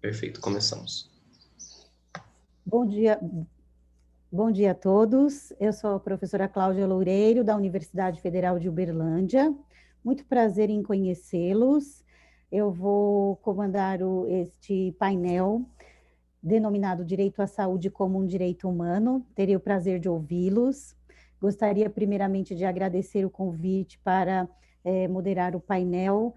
Perfeito, começamos. Bom dia a todos. Eu sou a professora Cláudia Loureiro, da Universidade Federal de Uberlândia. Muito prazer em conhecê-los. Eu vou comandar este painel denominado Direito à Saúde como um Direito Humano. Terei o prazer de ouvi-los. Gostaria primeiramente de agradecer o convite para moderar o painel,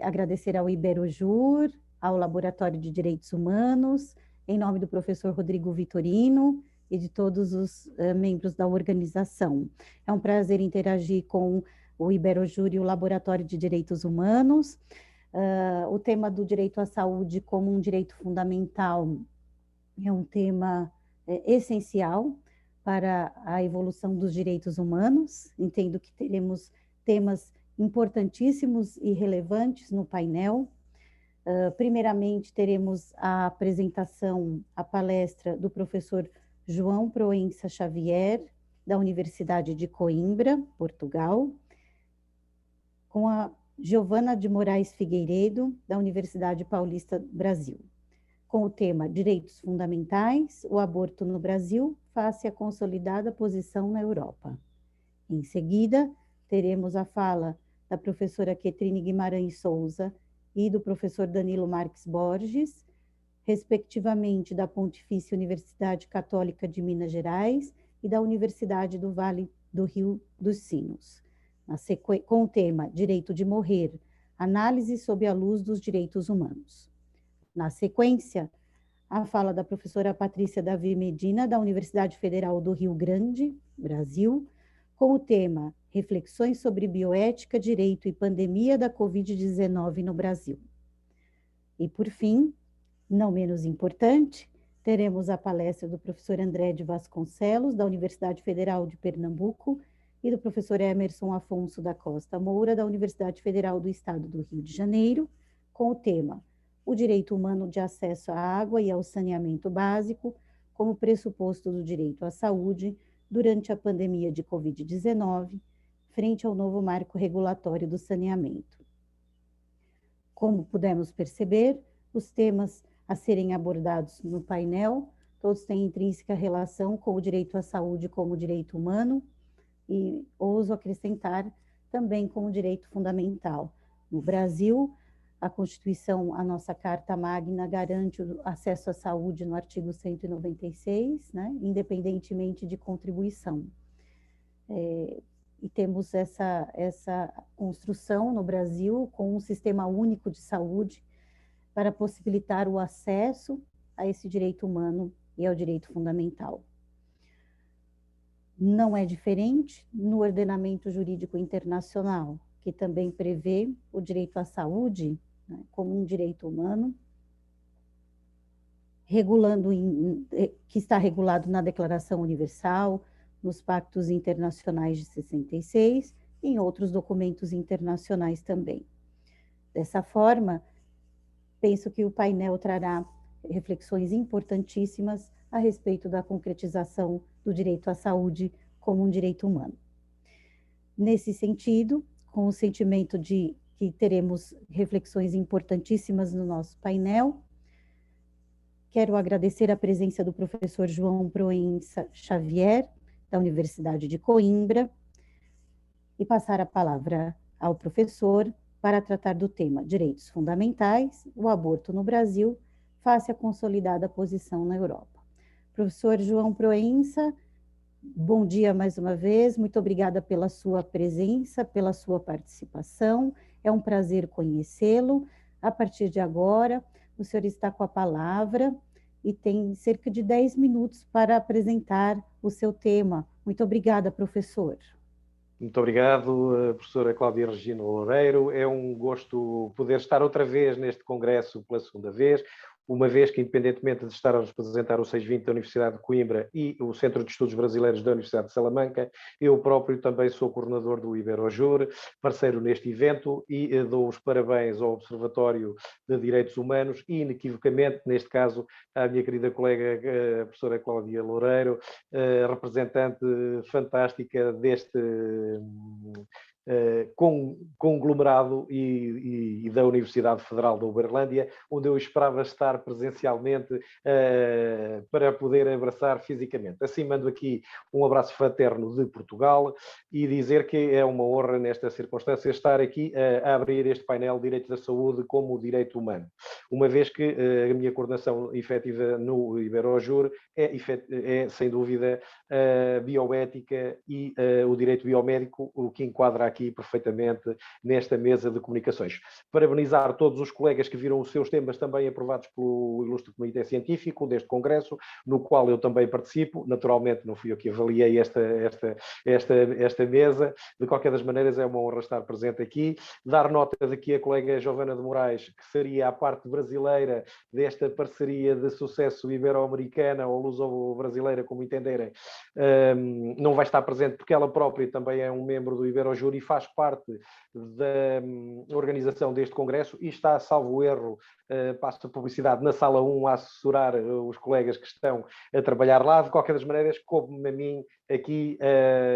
agradecer ao Iberojur, ao Laboratório de Direitos Humanos, em nome do professor Rodrigo Vitorino e de todos os membros da organização. É um prazer interagir com o Iberojur e o Laboratório de Direitos Humanos. O tema do direito à saúde como um direito fundamental é um tema essencial para a evolução dos direitos humanos. Entendo que teremos temas importantíssimos e relevantes no painel. Primeiramente, teremos a apresentação, a palestra do professor João Proença Xavier, da Universidade de Coimbra, Portugal, com a Giovana de Moraes Figueiredo, da Universidade Paulista, Brasil, com o tema Direitos Fundamentais, o aborto no Brasil, face à consolidada posição na Europa. Em seguida, teremos a fala da professora Quetrine Guimarães Souza e do professor Danilo Marques Borges, respectivamente da Pontifícia Universidade Católica de Minas Gerais e da Universidade do Vale do Rio dos Sinos, com o tema Direito de Morrer, análise sob a luz dos direitos humanos. Na sequência, a fala da professora Patrícia Davi Medina, da Universidade Federal do Rio Grande, Brasil, com o tema Reflexões sobre Bioética, Direito e Pandemia da Covid-19 no Brasil. E, por fim, não menos importante, teremos a palestra do professor André de Vasconcelos, da Universidade Federal de Pernambuco, e do professor Emerson Afonso da Costa Moura, da Universidade Federal do Estado do Rio de Janeiro, com o tema O Direito Humano de Acesso à Água e ao Saneamento Básico como pressuposto do direito à saúde durante a pandemia de Covid-19, frente ao novo marco regulatório do saneamento. Como pudemos perceber, os temas a serem abordados no painel, todos têm intrínseca relação com o direito à saúde como direito humano e ouso acrescentar também como direito fundamental. No Brasil, a Constituição, a nossa Carta Magna, garante o acesso à saúde no artigo 196, né, independentemente de contribuição. E temos essa construção no Brasil com um sistema único de saúde para possibilitar o acesso a esse direito humano e ao direito fundamental. Não é diferente no ordenamento jurídico internacional, que também prevê o direito à saúde, né, como um direito humano, que está regulado na Declaração Universal, nos pactos internacionais de 66 e em outros documentos internacionais também. Dessa forma, penso que o painel trará reflexões importantíssimas a respeito da concretização do direito à saúde como um direito humano. Nesse sentido, com o sentimento de que teremos reflexões importantíssimas no nosso painel, quero agradecer a presença do professor João Proença Xavier, da Universidade de Coimbra, e passar a palavra ao professor para tratar do tema Direitos Fundamentais, o aborto no Brasil, face à consolidada posição na Europa. Professor João Proença, bom dia mais uma vez, muito obrigada pela sua presença, pela sua participação, é um prazer conhecê-lo. A partir de agora, o senhor está com a palavra e tem cerca de 10 minutos para apresentar o seu tema. Muito obrigada, professor. Muito obrigado, professora Cláudia Regina Loureiro. É um gosto poder estar outra vez neste congresso pela segunda vez, uma vez que, independentemente de estar a representar o 620 da Universidade de Coimbra e o Centro de Estudos Brasileiros da Universidade de Salamanca, eu próprio também sou coordenador do Iberojur, parceiro neste evento, e dou os parabéns ao Observatório de Direitos Humanos e, inequivocamente, neste caso, à minha querida colega, a professora Cláudia Loureiro, representante fantástica conglomerado e da Universidade Federal da Uberlândia, onde eu esperava estar presencialmente para poder abraçar fisicamente. Assim, mando aqui um abraço fraterno de Portugal e dizer que é uma honra, nesta circunstância, estar aqui a abrir este painel de Direito da Saúde como direito humano, uma vez que a minha coordenação efetiva no Iberojur é sem dúvida, a bioética e o direito biomédico, o que enquadra aqui perfeitamente nesta mesa de comunicações. Parabenizar todos os colegas que viram os seus temas também aprovados pelo Ilustre Comitê Científico deste Congresso, no qual eu também participo. Naturalmente, não fui eu que avaliei esta mesa. De qualquer das maneiras, é uma honra estar presente aqui. Dar nota de que a colega Giovana de Moraes, que seria a parte brasileira desta parceria de sucesso ibero-americana ou luso-brasileira, como entenderem, não vai estar presente porque ela própria também é um membro do Iberojur e faz parte da organização deste congresso e está, salvo erro, passo a publicidade, na sala 1 a assessorar os colegas que estão a trabalhar lá. De qualquer das maneiras, coube-me a mim aqui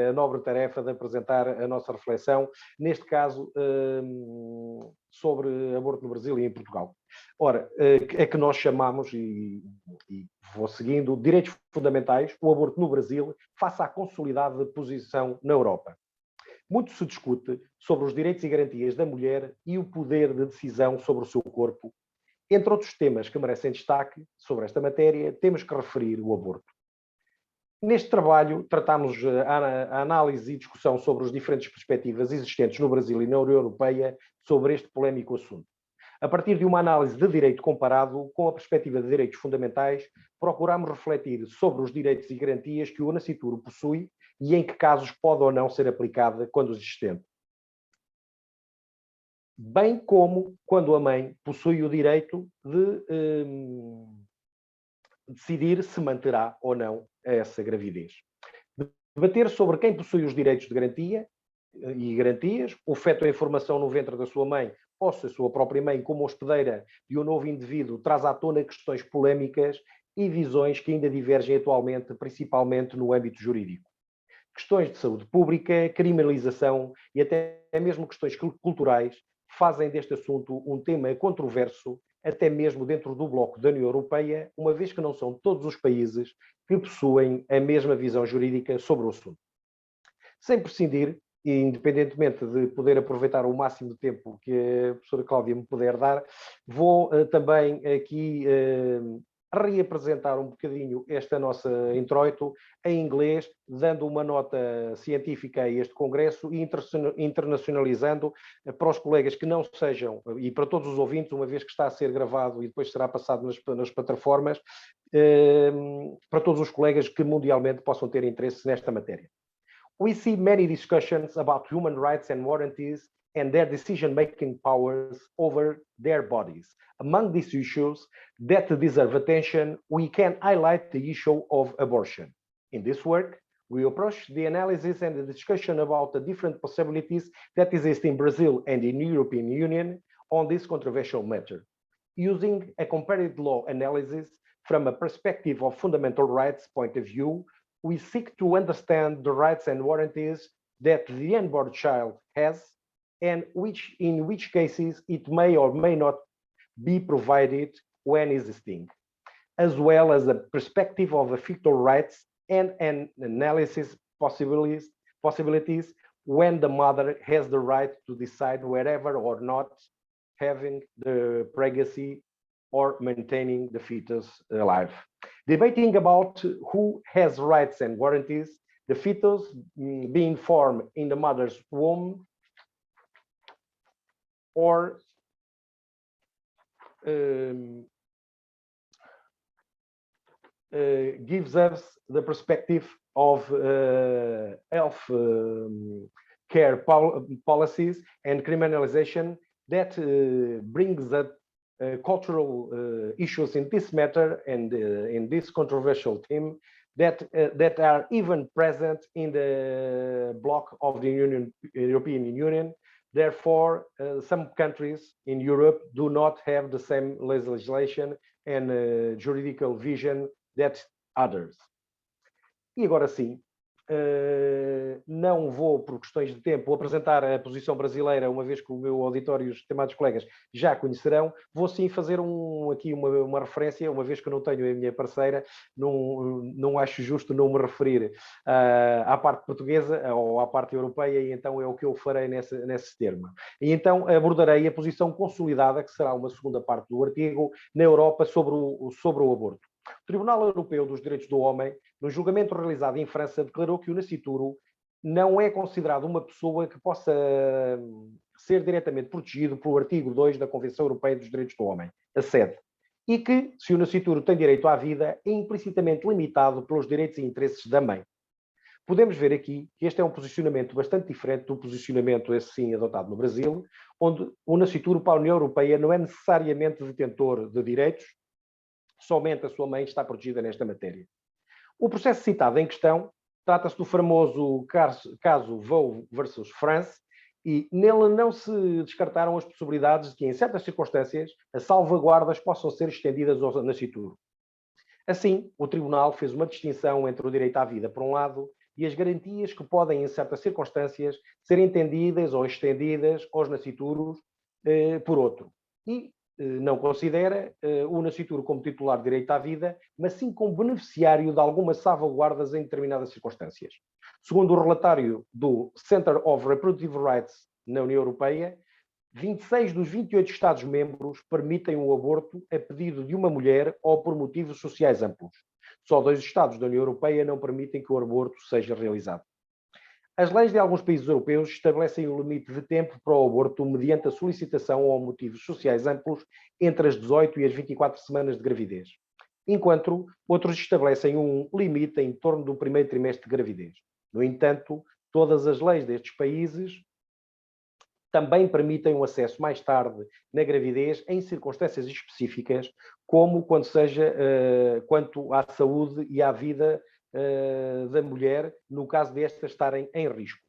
a nobre tarefa de apresentar a nossa reflexão, neste caso sobre aborto no Brasil e em Portugal. Ora, é que nós chamamos, e vou seguindo, direitos fundamentais, o aborto no Brasil, face à consolidada posição na Europa. Muito se discute sobre os direitos e garantias da mulher e o poder de decisão sobre o seu corpo. Entre outros temas que merecem destaque sobre esta matéria, temos que referir o aborto. Neste trabalho, tratamos a análise e discussão sobre as diferentes perspectivas existentes no Brasil e na União Europeia sobre este polémico assunto. A partir de uma análise de direito comparado com a perspectiva de direitos fundamentais, procuramos refletir sobre os direitos e garantias que o nascituro possui e em que casos pode ou não ser aplicada quando existente. Bem como quando a mãe possui o direito de decidir se manterá ou não essa gravidez. Debater sobre quem possui os direitos de garantia e garantias, o feto em formação no ventre da sua mãe ou se a sua própria mãe, como hospedeira de um novo indivíduo, traz à tona questões polémicas e visões que ainda divergem atualmente, principalmente no âmbito jurídico. Questões de saúde pública, criminalização e até mesmo questões culturais fazem deste assunto um tema controverso, até mesmo dentro do bloco da União Europeia, uma vez que não são todos os países que possuem a mesma visão jurídica sobre o assunto. Sem prescindir, e independentemente de poder aproveitar o máximo de tempo que a professora Cláudia me puder dar, vou também aqui reapresentar um bocadinho este nosso introito em inglês, dando uma nota científica a este congresso e internacionalizando para os colegas que não sejam, e para todos os ouvintes, uma vez que está a ser gravado e depois será passado nas plataformas, para todos os colegas que mundialmente possam ter interesse nesta matéria. We see many discussions about human rights and warranties and their decision-making powers over their bodies. Among these issues that deserve attention, we can highlight the issue of abortion. In this work, we approach the analysis and the discussion about the different possibilities that exist in Brazil and in the European Union on this controversial matter, using a comparative law analysis from a perspective of fundamental rights point of view. We seek to understand the rights and warranties that the unborn child has and in which cases it may or may not be provided when existing, as well as a perspective of the fetal rights and an analysis possibilities when the mother has the right to decide whether or not having the pregnancy or maintaining the fetus alive. Debating about who has rights and warranties, the fetus being formed in the mother's womb or gives us the perspective of health care policies and criminalization that brings up cultural issues in this matter and in this controversial theme that are even present in the bloc of the European Union. Therefore, some countries in Europe do not have the same legislation and juridical vision that others. E agora sim, não vou, por questões de tempo, apresentar a posição brasileira, uma vez que o meu auditório e os estimados colegas já conhecerão. Vou sim fazer aqui uma referência, uma vez que eu não tenho a minha parceira, não acho justo não me referir à parte portuguesa ou à parte europeia, e então é o que eu farei nesse termo. E então abordarei a posição consolidada, que será uma segunda parte do artigo, na Europa sobre o aborto. O Tribunal Europeu dos Direitos do Homem, no julgamento realizado em França, declarou que o nascituro não é considerado uma pessoa que possa ser diretamente protegido pelo artigo 2 da Convenção Europeia dos Direitos do Homem, a sede, e que, se o nascituro tem direito à vida, é implicitamente limitado pelos direitos e interesses da mãe. Podemos ver aqui que este é um posicionamento bastante diferente do posicionamento, esse sim, adotado no Brasil, onde o nascituro para a União Europeia não é necessariamente detentor de direitos, somente a sua mãe está protegida nesta matéria. O processo citado em questão trata-se do famoso caso Vaux versus France, e nele não se descartaram as possibilidades de que, em certas circunstâncias, as salvaguardas possam ser estendidas ao nascituro. Assim, o Tribunal fez uma distinção entre o direito à vida, por um lado, e as garantias que podem, em certas circunstâncias, ser entendidas ou estendidas aos nascituros, por outro. E não considera o nascituro como titular de direito à vida, mas sim como beneficiário de algumas salvaguardas em determinadas circunstâncias. Segundo o relatório do Center of Reproductive Rights na União Europeia, 26 dos 28 Estados-membros permitem o aborto a pedido de uma mulher ou por motivos sociais amplos. Só 2 Estados da União Europeia não permitem que o aborto seja realizado. As leis de alguns países europeus estabelecem o limite de tempo para o aborto mediante a solicitação ou motivos sociais amplos entre as 18 e as 24 semanas de gravidez, enquanto outros estabelecem um limite em torno do primeiro trimestre de gravidez. No entanto, todas as leis destes países também permitem um acesso mais tarde na gravidez em circunstâncias específicas, como quanto à saúde e à vida da mulher, no caso destas estarem em risco.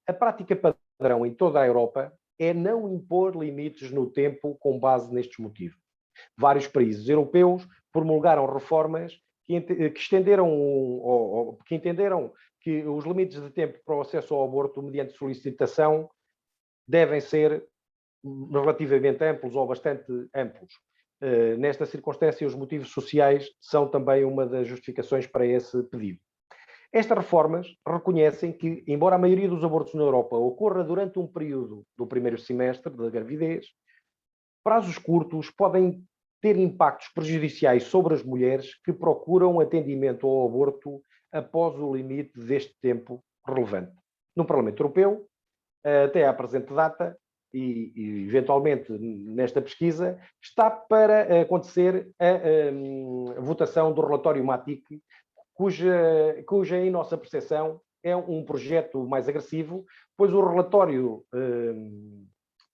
A prática padrão em toda a Europa é não impor limites no tempo com base nestes motivos. Vários países europeus promulgaram reformas que entenderam que os limites de tempo para o acesso ao aborto mediante solicitação devem ser relativamente amplos ou bastante amplos. Nesta circunstância, os motivos sociais são também uma das justificações para esse pedido. Estas reformas reconhecem que, embora a maioria dos abortos na Europa ocorra durante um período do primeiro semestre da gravidez, prazos curtos podem ter impactos prejudiciais sobre as mulheres que procuram atendimento ao aborto após o limite deste tempo relevante. No Parlamento Europeu, até à presente data, e eventualmente nesta pesquisa, está para acontecer a votação do relatório MATIC, cuja em nossa percepção é um projeto mais agressivo, pois o relatório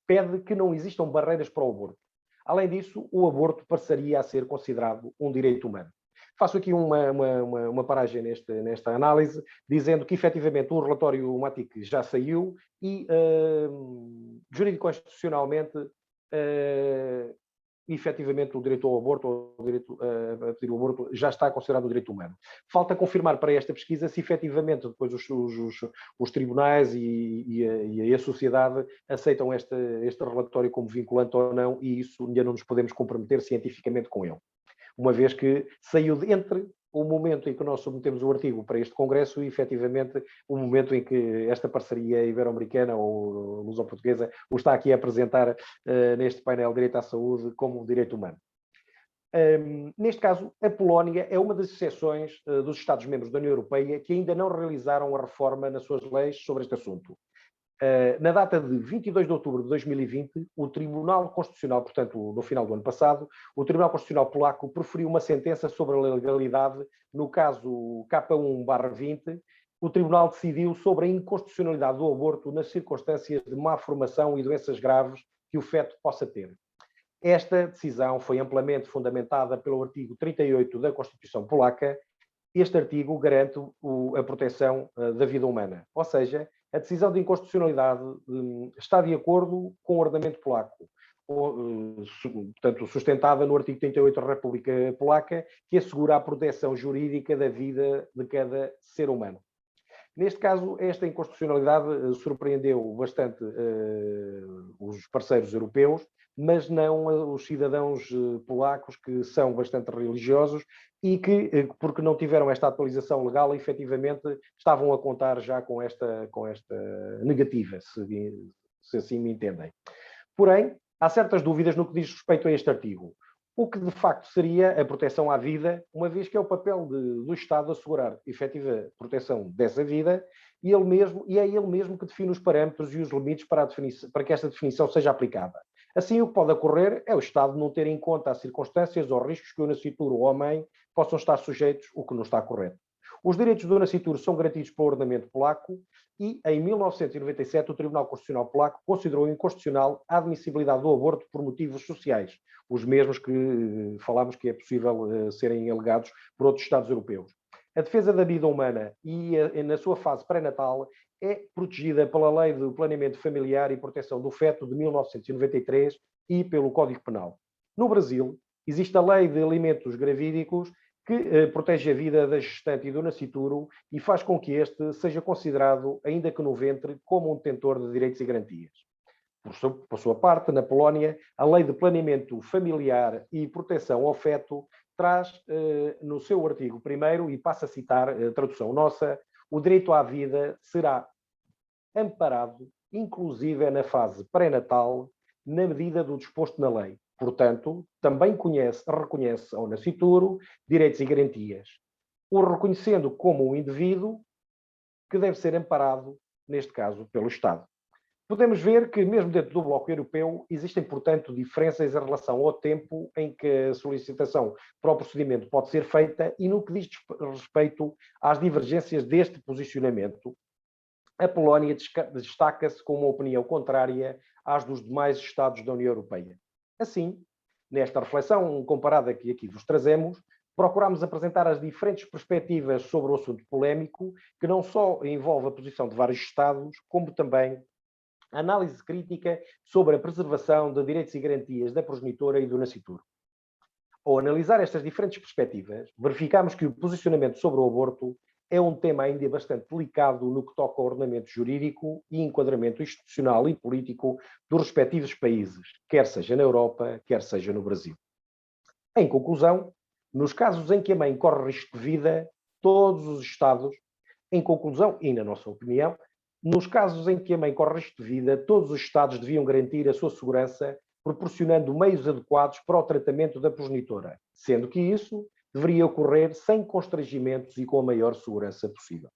pede que não existam barreiras para o aborto. Além disso, o aborto passaria a ser considerado um direito humano. Faço aqui uma paragem nesta análise, dizendo que, efetivamente, o relatório MATIC já saiu e, juridico-constitucionalmente, efetivamente, o direito ao aborto, ou o direito a pedir o aborto, já está considerado um direito humano. Falta confirmar para esta pesquisa se, efetivamente, depois os tribunais e a sociedade aceitam este relatório como vinculante ou não, e isso ainda não nos podemos comprometer cientificamente com ele, uma vez que saiu entre o momento em que nós submetemos o artigo para este Congresso e, efetivamente, o momento em que esta parceria ibero-americana ou luso-portuguesa o está aqui a apresentar neste painel de Direito à Saúde como um direito humano. Neste caso, a Polónia é uma das exceções dos Estados-membros da União Europeia que ainda não realizaram a reforma nas suas leis sobre este assunto. Na data de 22 de outubro de 2020, o Tribunal Constitucional, portanto, no final do ano passado, o Tribunal Constitucional polaco proferiu uma sentença sobre a legalidade. No caso K1/20, o Tribunal decidiu sobre a inconstitucionalidade do aborto nas circunstâncias de má formação e doenças graves que o feto possa ter. Esta decisão foi amplamente fundamentada pelo artigo 38 da Constituição polaca. Este artigo garante a proteção da vida humana, ou seja, a decisão de inconstitucionalidade está de acordo com o ordenamento polaco, portanto, sustentada no artigo 38 da República Polaca, que assegura a proteção jurídica da vida de cada ser humano. Neste caso, esta inconstitucionalidade surpreendeu bastante os parceiros europeus, mas não os cidadãos polacos, que são bastante religiosos e que, porque não tiveram esta atualização legal, efetivamente estavam a contar já com esta negativa, se assim me entendem. Porém, há certas dúvidas no que diz respeito a este artigo. O que de facto seria a proteção à vida, uma vez que é o papel do Estado assegurar efetiva proteção dessa vida, e é ele mesmo que define os parâmetros e os limites para que esta definição seja aplicada. Assim, o que pode ocorrer é o Estado não ter em conta as circunstâncias ou riscos que o nascituro ou a mãe possam estar sujeitos, o que não está correto. Os direitos do nascituro são garantidos pelo ordenamento polaco e, em 1997, o Tribunal Constitucional Polaco considerou inconstitucional a admissibilidade do aborto por motivos sociais, os mesmos que falámos que é possível serem alegados por outros Estados europeus. A defesa da vida humana e na sua fase pré-natal é protegida pela Lei do Planeamento Familiar e Proteção do Feto de 1993 e pelo Código Penal. No Brasil, existe a Lei de Alimentos Gravídicos, que protege a vida da gestante e do nascituro e faz com que este seja considerado, ainda que no ventre, como um detentor de direitos e garantias. Por sua parte, na Polónia, a Lei de Planeamento Familiar e Proteção ao Feto traz no seu artigo 1º, e passa a citar a tradução nossa, o direito à vida será amparado, inclusive na fase pré-natal, na medida do disposto na lei. Portanto, também reconhece ao nascituro direitos e garantias, o reconhecendo como um indivíduo que deve ser amparado, neste caso, pelo Estado. Podemos ver que, mesmo dentro do Bloco Europeu, existem, portanto, diferenças em relação ao tempo em que a solicitação para o procedimento pode ser feita e no que diz respeito às divergências deste posicionamento. A Polónia destaca-se com uma opinião contrária às dos demais Estados da União Europeia. Assim, nesta reflexão comparada que aqui vos trazemos, procuramos apresentar as diferentes perspectivas sobre o assunto polémico, que não só envolve a posição de vários Estados, como também a análise crítica sobre a preservação de direitos e garantias da progenitora e do nascituro. Ao analisar estas diferentes perspectivas, verificamos que o posicionamento sobre o aborto é um tema ainda bastante delicado no que toca ao ordenamento jurídico e enquadramento institucional e político dos respectivos países, quer seja na Europa, quer seja no Brasil. Em conclusão, nos casos em que a mãe corre risco de vida, todos os Estados, em conclusão e na nossa opinião, nos casos em que a mãe corre risco de vida, todos os Estados deviam garantir a sua segurança, proporcionando meios adequados para o tratamento da progenitora, sendo que isso deveria ocorrer sem constrangimentos e com a maior segurança possível.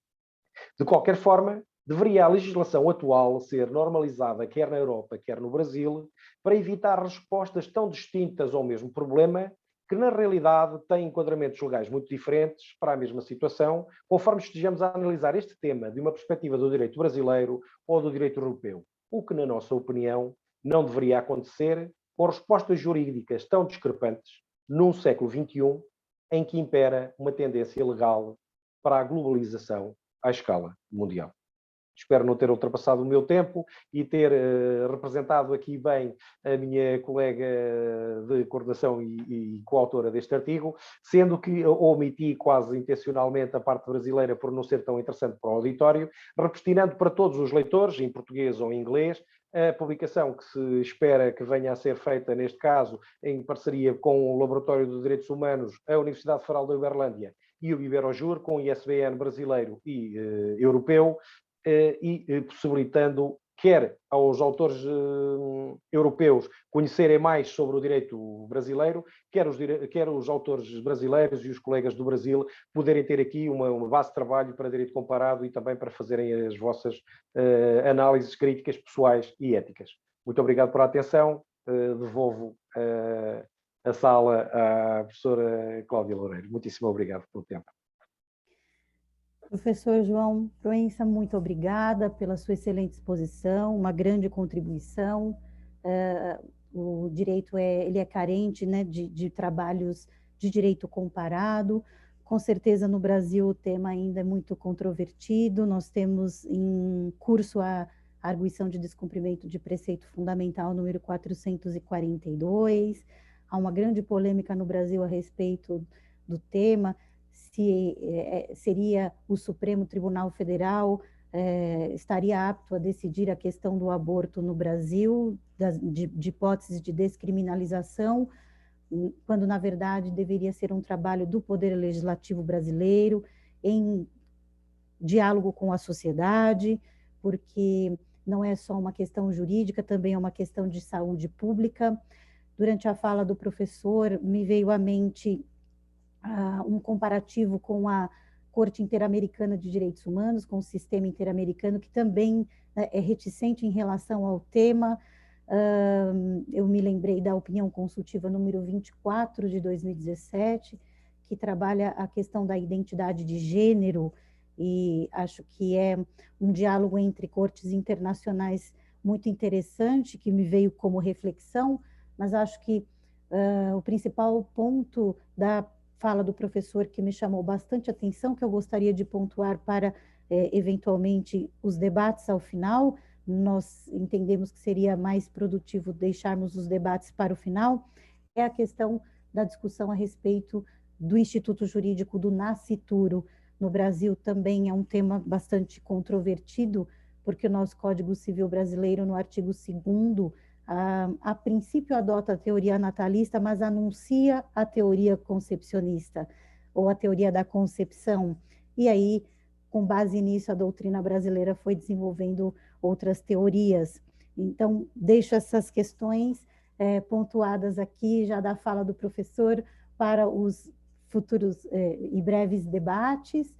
De qualquer forma, deveria a legislação atual ser normalizada quer na Europa, quer no Brasil, para evitar respostas tão distintas ao mesmo problema, que na realidade têm enquadramentos legais muito diferentes para a mesma situação, conforme estejamos a analisar este tema de uma perspectiva do direito brasileiro ou do direito europeu, o que, na nossa opinião, não deveria acontecer com respostas jurídicas tão discrepantes num século XXI, em que impera uma tendência legal para a globalização à escala mundial. Espero não ter ultrapassado o meu tempo e ter representado aqui bem a minha colega de coordenação e coautora deste artigo, sendo que omiti quase intencionalmente a parte brasileira por não ser tão interessante para o auditório, repestinando para todos os leitores, em português ou em inglês, a publicação que se espera que venha a ser feita, neste caso, em parceria com o Laboratório de Direitos Humanos, a Universidade Federal da Uberlândia e o Iberojur, com o ISBN brasileiro e europeu, e possibilitando quer aos autores europeus conhecerem mais sobre o direito brasileiro, quer os autores brasileiros e os colegas do Brasil poderem ter aqui uma base de trabalho para direito comparado e também para fazerem as vossas análises críticas pessoais e éticas. Muito obrigado pela atenção. Devolvo a sala à professora Cláudia Loureiro. Muitíssimo obrigado pelo tempo. Professor João Proença, muito obrigada pela sua excelente exposição, uma grande contribuição. O direito ele é carente, né, de trabalhos de direito comparado. Com certeza no Brasil o tema ainda é muito controvertido. Nós temos em curso a arguição de descumprimento de preceito fundamental número 442. Há uma grande polêmica no Brasil a respeito do tema. se seria o Supremo Tribunal Federal estaria apto a decidir a questão do aborto no Brasil, de hipóteses de descriminalização, quando, na verdade, deveria ser um trabalho do Poder Legislativo brasileiro, em diálogo com a sociedade, porque não é só uma questão jurídica, também é uma questão de saúde pública. Durante a fala do professor, me veio à mente um comparativo com a Corte Interamericana de Direitos Humanos, com o sistema interamericano, que também é reticente em relação ao tema. Eu me lembrei da opinião consultiva número 24 de 2017, que trabalha a questão da identidade de gênero, e acho que é um diálogo entre cortes internacionais muito interessante, que me veio como reflexão, mas acho que o principal ponto da fala do professor que me chamou bastante atenção, que eu gostaria de pontuar para, eventualmente, os debates ao final. Nós entendemos que seria mais produtivo deixarmos os debates para o final, é a questão da discussão a respeito do Instituto Jurídico do Nascituro. No Brasil também é um tema bastante controvertido, porque o nosso Código Civil brasileiro, no artigo 2º, a princípio adota a teoria natalista, mas anuncia a teoria concepcionista, ou a teoria da concepção. E aí, com base nisso, a doutrina brasileira foi desenvolvendo outras teorias. Então, deixo essas questões pontuadas aqui, já da fala do professor, para os futuros e breves debates.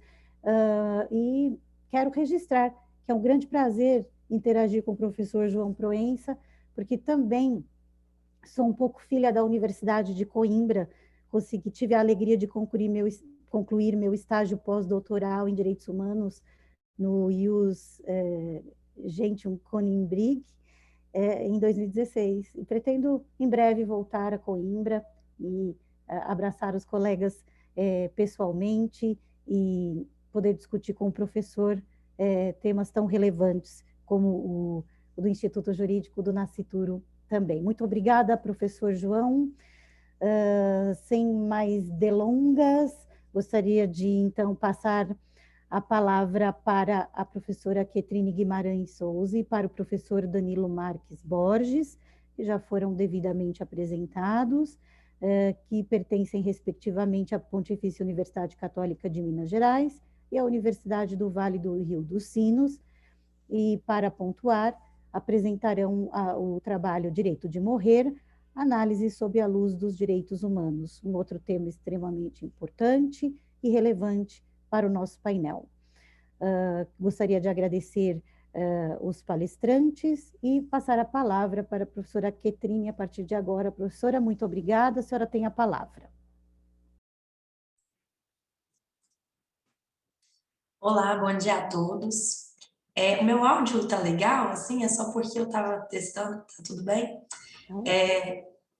E quero registrar que é um grande prazer interagir com o professor João Proença, porque também sou um pouco filha da Universidade de Coimbra, tive a alegria de concluir meu estágio pós-doutoral em Direitos Humanos no Ius Gentium Coimbrig, em 2016. E pretendo, em breve, voltar a Coimbra e abraçar os colegas pessoalmente e poder discutir com o professor temas tão relevantes como o do Instituto Jurídico do Nascituro também. Muito obrigada, professor João. Sem mais delongas, gostaria de, então, passar a palavra para a professora Quetrine Guimarães Souza e para o professor Danilo Marques Borges, que já foram devidamente apresentados, que pertencem, respectivamente, à Pontifícia Universidade Católica de Minas Gerais e à Universidade do Vale do Rio dos Sinos. E, para pontuar, apresentarão o trabalho Direito de Morrer, análise sob a luz dos direitos humanos, um outro tema extremamente importante e relevante para o nosso painel. Gostaria de agradecer os palestrantes e passar a palavra para a professora Quetrine a partir de agora. Professora, muito obrigada, a senhora tem a palavra. Olá, bom dia a todos. O meu áudio tá legal, assim, é só porque eu estava testando, tá tudo bem?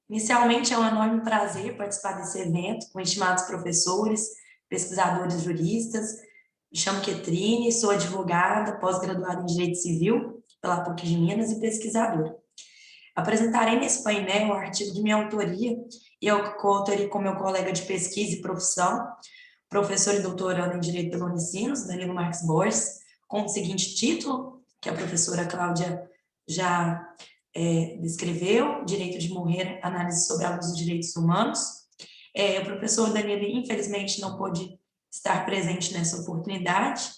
Inicialmente é um enorme prazer participar desse evento com estimados professores, pesquisadores juristas. Me chamo Quetrine, sou advogada, pós-graduada em Direito Civil pela PUC de Minas e pesquisadora. Apresentarei nesse painel um artigo de minha autoria e eu coautoria com meu colega de pesquisa e profissão, professor e doutorando em Direito pela Unicinos, Danilo Marques Borges, com o seguinte título, que a professora Cláudia já descreveu: Direito de Morrer, análise sobre a luz dos direitos humanos. O professor Danilo, infelizmente, não pôde estar presente nessa oportunidade.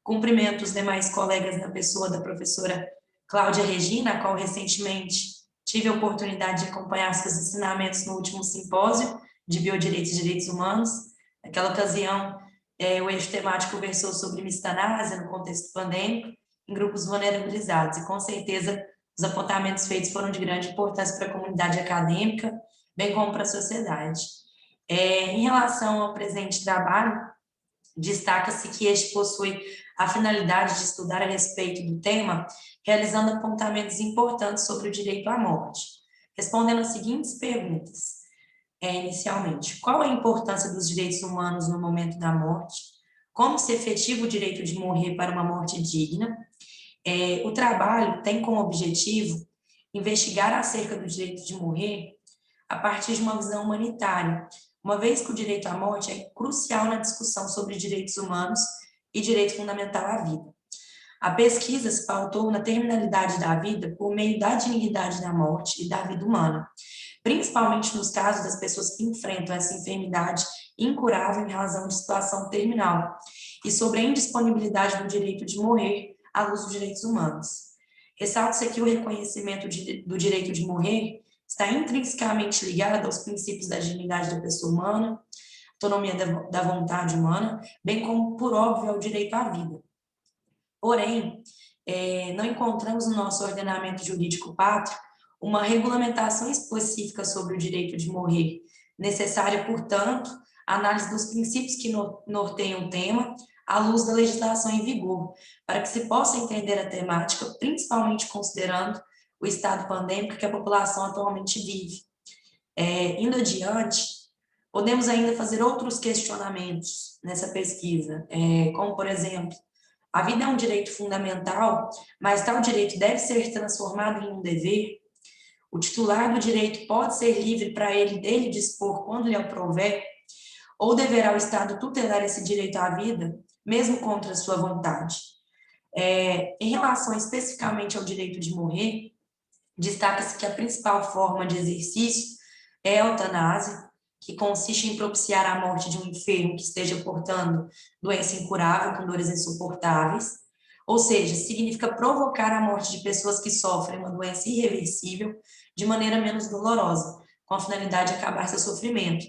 Cumprimento os demais colegas na pessoa da professora Cláudia Regina, a qual recentemente tive a oportunidade de acompanhar seus ensinamentos no último simpósio de Biodireitos e Direitos Humanos. Naquela ocasião, o eixo temático versou sobre mistanásia no contexto pandêmico, em grupos vulnerabilizados, e com certeza os apontamentos feitos foram de grande importância para a comunidade acadêmica, bem como para a sociedade. Em relação ao presente trabalho, destaca-se que este possui a finalidade de estudar a respeito do tema, realizando apontamentos importantes sobre o direito à morte, respondendo as seguintes perguntas. Inicialmente, qual a importância dos direitos humanos no momento da morte? Como se efetiva o direito de morrer para uma morte digna? O trabalho tem como objetivo investigar acerca do direito de morrer a partir de uma visão humanitária, uma vez que o direito à morte é crucial na discussão sobre direitos humanos e direito fundamental à vida. A pesquisa se pautou na terminalidade da vida por meio da dignidade da morte e da vida humana, principalmente nos casos das pessoas que enfrentam essa enfermidade incurável em razão de situação terminal, e sobre a indisponibilidade do direito de morrer à luz dos direitos humanos. Ressalta-se aqui o reconhecimento do direito de morrer está intrinsecamente ligado aos princípios da dignidade da pessoa humana, autonomia da vontade humana, bem como, por óbvio, ao direito à vida. Porém, não encontramos no nosso ordenamento jurídico pátrio uma regulamentação específica sobre o direito de morrer, necessária, portanto, a análise dos princípios que norteiam o tema à luz da legislação em vigor, para que se possa entender a temática, principalmente considerando o estado pandêmico que a população atualmente vive. Indo adiante, podemos ainda fazer outros questionamentos nessa pesquisa, como, por exemplo, a vida é um direito fundamental, mas tal direito deve ser transformado em um dever? O titular do direito pode ser livre para dele dispor quando lhe aprouver? Ou deverá o Estado tutelar esse direito à vida, mesmo contra a sua vontade? Em relação especificamente ao direito de morrer, destaca-se que a principal forma de exercício é a eutanásia, que consiste em propiciar a morte de um enfermo que esteja portando doença incurável com dores insuportáveis, ou seja, significa provocar a morte de pessoas que sofrem uma doença irreversível de maneira menos dolorosa, com a finalidade de acabar seu sofrimento.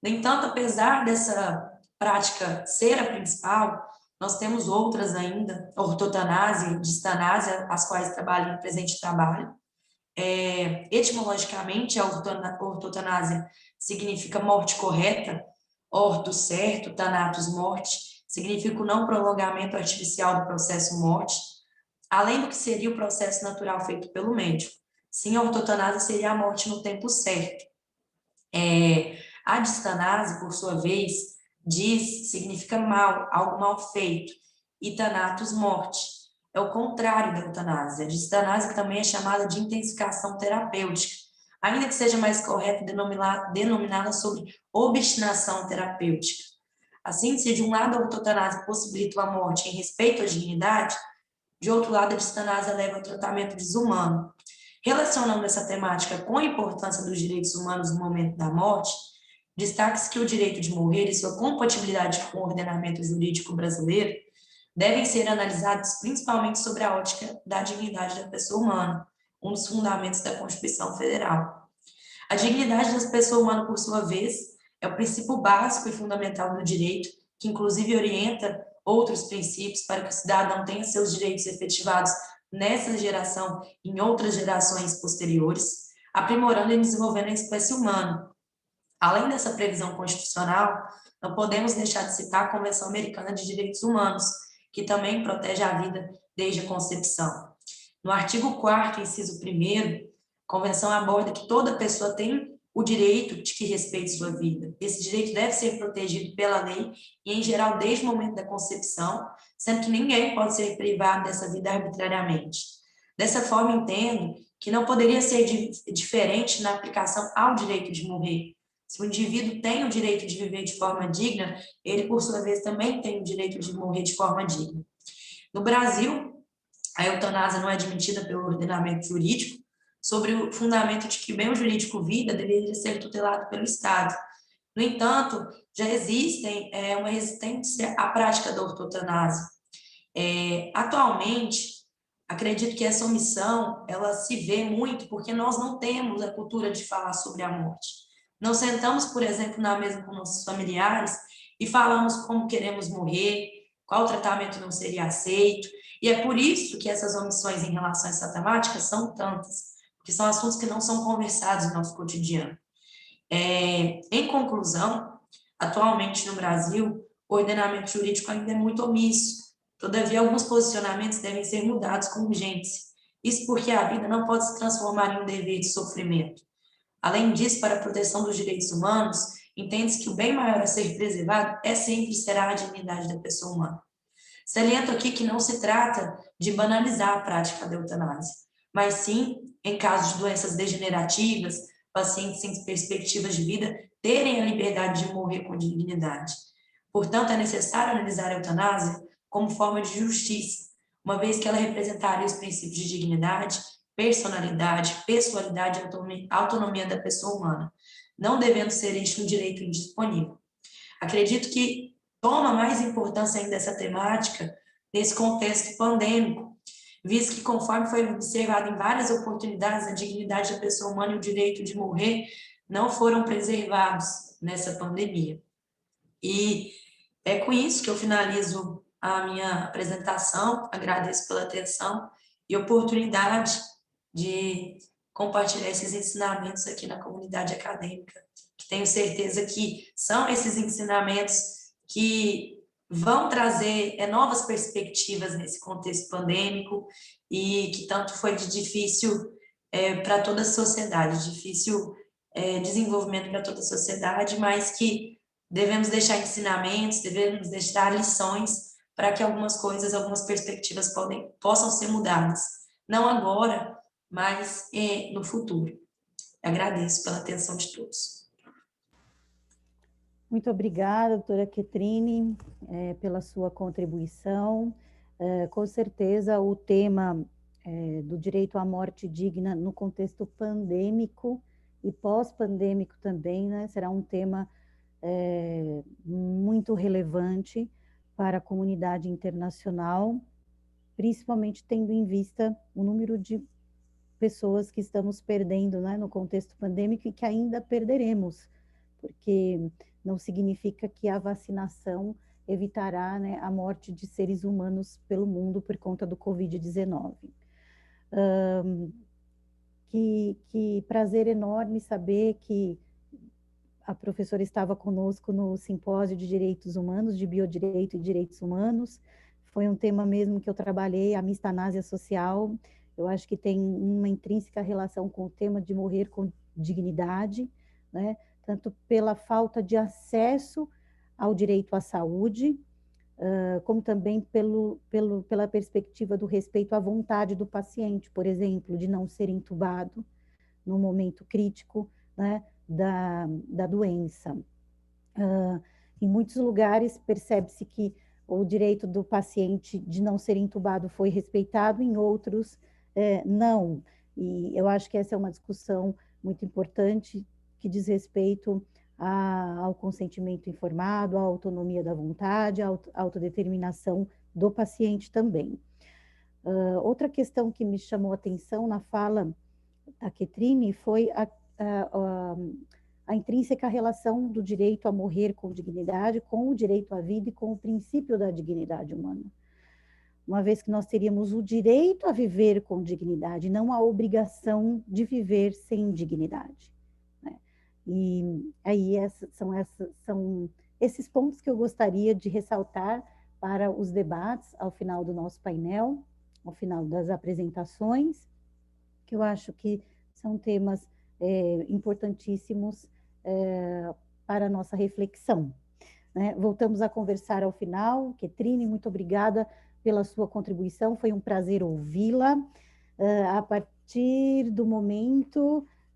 No entanto, apesar dessa prática ser a principal, nós temos outras ainda, ortotanásia e distanásia, as quais trabalham no presente trabalho. Etimologicamente, a ortotanásia significa morte correta, orto certo, thanatos morte, significa o não prolongamento artificial do processo morte, além do que seria o processo natural feito pelo médico. Sim, a ortotanásia seria a morte no tempo certo. A distanásia, por sua vez, significa mal, algo mal feito, e thanatos morte. É o contrário da eutanásia. A distanásia também é chamada de intensificação terapêutica, ainda que seja mais correto denominá-la sobre obstinação terapêutica. Assim, se de um lado a ortotanásia possibilita a morte em respeito à dignidade, de outro lado a distanásia leva ao tratamento desumano. Relacionando essa temática com a importância dos direitos humanos no momento da morte, destaca-se que o direito de morrer e sua compatibilidade com o ordenamento jurídico brasileiro devem ser analisados principalmente sobre a ótica da dignidade da pessoa humana, um dos fundamentos da Constituição Federal. A dignidade da pessoa humana, por sua vez, é o princípio básico e fundamental do direito, que inclusive orienta outros princípios para que o cidadão tenha seus direitos efetivados nessa geração e em outras gerações posteriores, aprimorando e desenvolvendo a espécie humana. Além dessa previsão constitucional, não podemos deixar de citar a Convenção Americana de Direitos Humanos, que também protege a vida desde a concepção. No artigo 4º, inciso 1º, a Convenção aborda que toda pessoa tem o direito de que respeite sua vida. Esse direito deve ser protegido pela lei e, em geral, desde o momento da concepção, sendo que ninguém pode ser privado dessa vida arbitrariamente. Dessa forma, entendo que não poderia ser diferente na aplicação ao direito de morrer. Se o indivíduo tem o direito de viver de forma digna, ele, por sua vez, também tem o direito de morrer de forma digna. No Brasil, a eutanásia não é admitida pelo ordenamento jurídico, sobre o fundamento de que bem jurídico vida deveria ser tutelado pelo Estado. No entanto, já existem uma resistência à prática da ortotanásia. Atualmente, acredito que essa omissão ela se vê muito porque nós não temos a cultura de falar sobre a morte. Não sentamos, por exemplo, na mesa com nossos familiares e falamos como queremos morrer, qual tratamento não seria aceito, e é por isso que essas omissões em relação a essa temática são tantas, porque são assuntos que não são conversados no nosso cotidiano. Em conclusão, atualmente no Brasil, o ordenamento jurídico ainda é muito omisso, todavia alguns posicionamentos devem ser mudados com urgência, isso porque a vida não pode se transformar em um dever de sofrimento. Além disso, para a proteção dos direitos humanos, entende-se que o bem maior a ser preservado sempre será a dignidade da pessoa humana. Saliento aqui que não se trata de banalizar a prática da eutanásia, mas sim, em casos de doenças degenerativas, pacientes sem perspectivas de vida terem a liberdade de morrer com dignidade. Portanto, é necessário analisar a eutanásia como forma de justiça, uma vez que ela representaria os princípios de dignidade, personalidade, pessoalidade e autonomia da pessoa humana, não devendo ser este um direito indisponível. Acredito que toma mais importância ainda essa temática nesse contexto pandêmico, visto que, conforme foi observado em várias oportunidades, a dignidade da pessoa humana e o direito de morrer não foram preservados nessa pandemia. E é com isso que eu finalizo a minha apresentação, agradeço pela atenção e oportunidade de compartilhar esses ensinamentos aqui na comunidade acadêmica, que tenho certeza que são esses ensinamentos que vão trazer novas perspectivas nesse contexto pandêmico e que tanto foi de difícil para toda a sociedade, difícil desenvolvimento para toda a sociedade, mas que devemos deixar ensinamentos, devemos deixar lições para que algumas coisas, algumas perspectivas possam ser mudadas. Não agora, mas no futuro. Agradeço pela atenção de todos. Muito obrigada, doutora Ketrine, pela sua contribuição. Com certeza, o tema do direito à morte digna no contexto pandêmico e pós-pandêmico também, né, será um tema muito relevante para a comunidade internacional, principalmente tendo em vista o número de pessoas que estamos perdendo, né, no contexto pandêmico e que ainda perderemos, porque não significa que a vacinação evitará, né, a morte de seres humanos pelo mundo por conta do Covid-19. Que prazer enorme saber que a professora estava conosco no simpósio de direitos humanos, de biodireito e direitos humanos. Foi um tema mesmo que eu trabalhei, a mistanásia social. Eu acho que tem uma intrínseca relação com o tema de morrer com dignidade, né? Tanto pela falta de acesso ao direito à saúde, como também pela perspectiva do respeito à vontade do paciente, por exemplo, de não ser entubado no momento crítico, né, da doença. Em muitos lugares percebe-se que o direito do paciente de não ser entubado foi respeitado, em outros não. E eu acho que essa é uma discussão muito importante que diz respeito ao consentimento informado, à autonomia da vontade, à autodeterminação do paciente também. Outra questão que me chamou a atenção na fala da Ketrine foi a intrínseca relação do direito a morrer com dignidade, com o direito à vida e com o princípio da dignidade humana. Uma vez que nós teríamos o direito a viver com dignidade, não a obrigação de viver sem dignidade. Né? E aí são esses pontos que eu gostaria de ressaltar para os debates ao final do nosso painel, ao final das apresentações, que eu acho que são temas importantíssimos para a nossa reflexão. Né? Voltamos a conversar ao final. Ketrine, muito obrigada pela sua contribuição, foi um prazer ouvi-la. A partir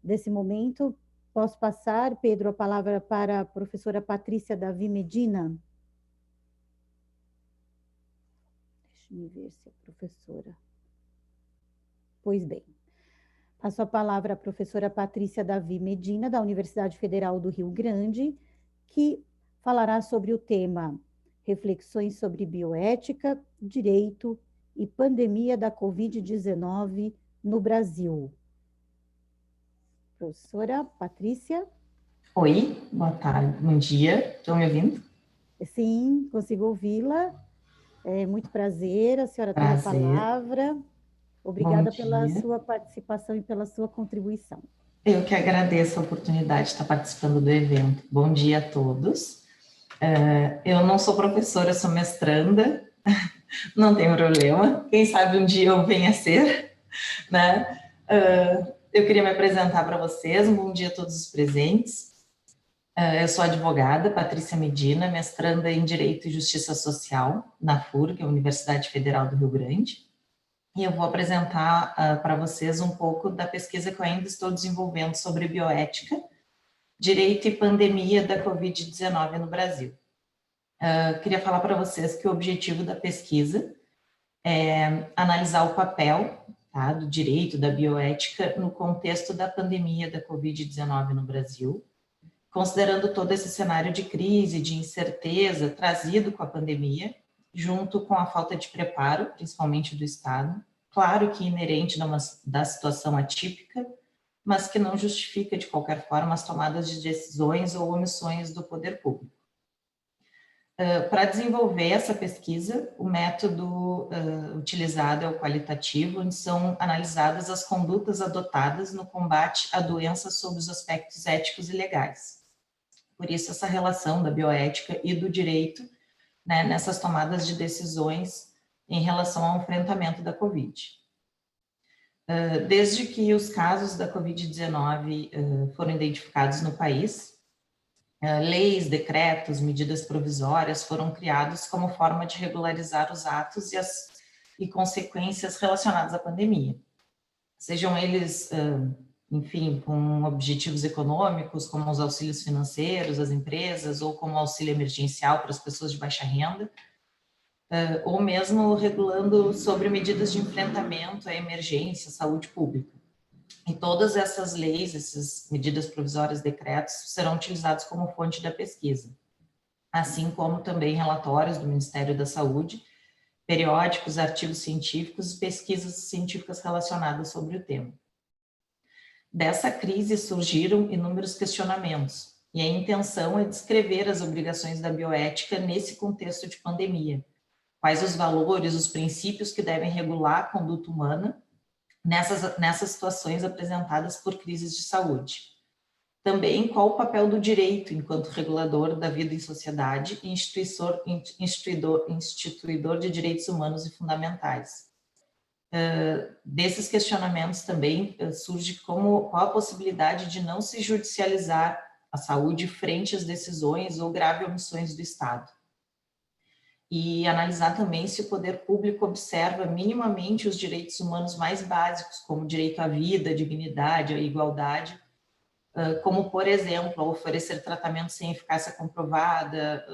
desse momento, posso passar, Pedro, a palavra para a professora Patrícia Davi Medina. Deixa-me ver se a professora... Pois bem. Passo a palavra à professora Patrícia Davi Medina, da Universidade Federal do Rio Grande, que falará sobre o tema Reflexões sobre Bioética, Direito e Pandemia da Covid-19 no Brasil. Professora Patrícia. Oi, boa tarde, bom dia, estão me ouvindo? Sim, consigo ouvi-la. É muito prazer, a senhora tem a palavra. Obrigada pela sua participação e pela sua contribuição. Eu que agradeço a oportunidade de estar participando do evento. Bom dia a todos. Eu não sou professora, sou mestranda, não tem problema. Quem sabe um dia eu venha a ser, né? Eu queria me apresentar para vocês. Um bom dia a todos os presentes. Eu sou advogada, Patrícia Medina, mestranda em Direito e Justiça Social, na FURG, a Universidade Federal do Rio Grande. e eu vou apresentar para vocês um pouco da pesquisa que eu ainda estou desenvolvendo sobre bioética, direito e pandemia da Covid-19 no Brasil. Queria falar para vocês que o objetivo da pesquisa é analisar o papel, tá, do direito, da bioética, no contexto da pandemia da Covid-19 no Brasil, considerando todo esse cenário de crise, de incerteza trazido com a pandemia, junto com a falta de preparo, principalmente do Estado, claro que inerente da situação atípica, mas que não justifica, de qualquer forma, as tomadas de decisões ou omissões do poder público. Para desenvolver essa pesquisa, o método utilizado é o qualitativo, onde são analisadas as condutas adotadas no combate à doença sob os aspectos éticos e legais. Por isso, essa relação da bioética e do direito, né, nessas tomadas de decisões em relação ao enfrentamento da Covid. Desde que os casos da Covid-19 foram identificados no país, leis, decretos, medidas provisórias foram criados como forma de regularizar os atos e consequências relacionadas à pandemia. Sejam eles, enfim, com objetivos econômicos, como os auxílios financeiros às empresas, ou como auxílio emergencial para as pessoas de baixa renda, ou mesmo regulando sobre medidas de enfrentamento à emergência, saúde pública. E todas essas leis, essas medidas provisórias, decretos, serão utilizados como fonte da pesquisa, assim como também relatórios do Ministério da Saúde, periódicos, artigos científicos e pesquisas científicas relacionadas sobre o tema. Dessa crise surgiram inúmeros questionamentos, e a intenção é descrever as obrigações da bioética nesse contexto de pandemia. Quais os valores, os princípios que devem regular a conduta humana nessas situações apresentadas por crises de saúde. Também, qual o papel do direito enquanto regulador da vida em sociedade e instituidor de direitos humanos e fundamentais. Desses questionamentos também surge qual a possibilidade de não se judicializar a saúde frente às decisões ou graves omissões do Estado. E analisar também se o poder público observa minimamente os direitos humanos mais básicos, como o direito à vida, à dignidade, à igualdade, como, por exemplo, oferecer tratamento sem eficácia comprovada,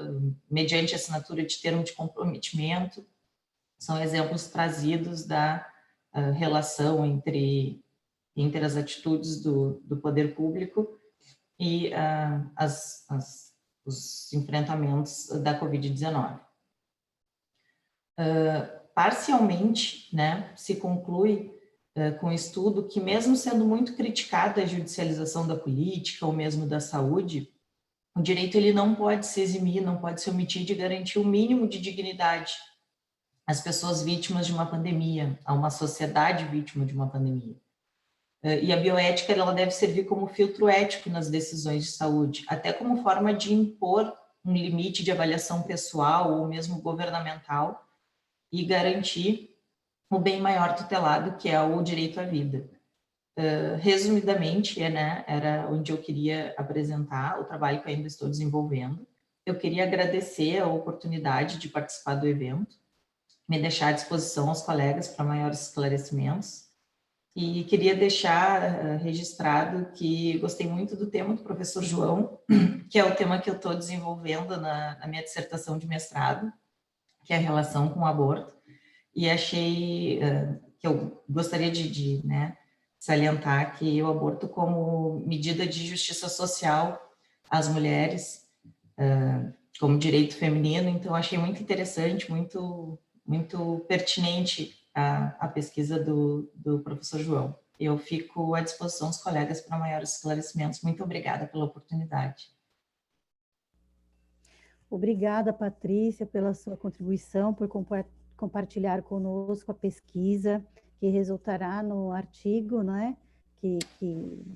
mediante assinatura de termo de comprometimento. São exemplos trazidos da relação entre as atitudes do poder público e os enfrentamentos da Covid-19. Parcialmente, né, se conclui com o estudo que, mesmo sendo muito criticada a judicialização da política ou mesmo da saúde, o direito ele não pode se eximir, não pode se omitir de garantir o mínimo de dignidade às pessoas vítimas de uma pandemia, a uma sociedade vítima de uma pandemia. E a bioética ela deve servir como filtro ético nas decisões de saúde, até como forma de impor um limite de avaliação pessoal ou mesmo governamental, e garantir o bem maior tutelado, que é o direito à vida. Resumidamente, né, era onde eu queria apresentar o trabalho que eu ainda estou desenvolvendo. Eu queria agradecer a oportunidade de participar do evento, me deixar à disposição aos colegas para maiores esclarecimentos, e queria deixar registrado que gostei muito do tema do professor João, que é o tema que eu estou desenvolvendo na minha dissertação de mestrado, que é a relação com o aborto, e achei que eu gostaria de salientar que o aborto como medida de justiça social às mulheres, como direito feminino, então achei muito interessante, muito pertinente a pesquisa do professor João. Eu fico à disposição dos colegas para maiores esclarecimentos. Muito obrigada pela oportunidade. Obrigada, Patrícia, pela sua contribuição, por compartilhar conosco a pesquisa que resultará no artigo, né, que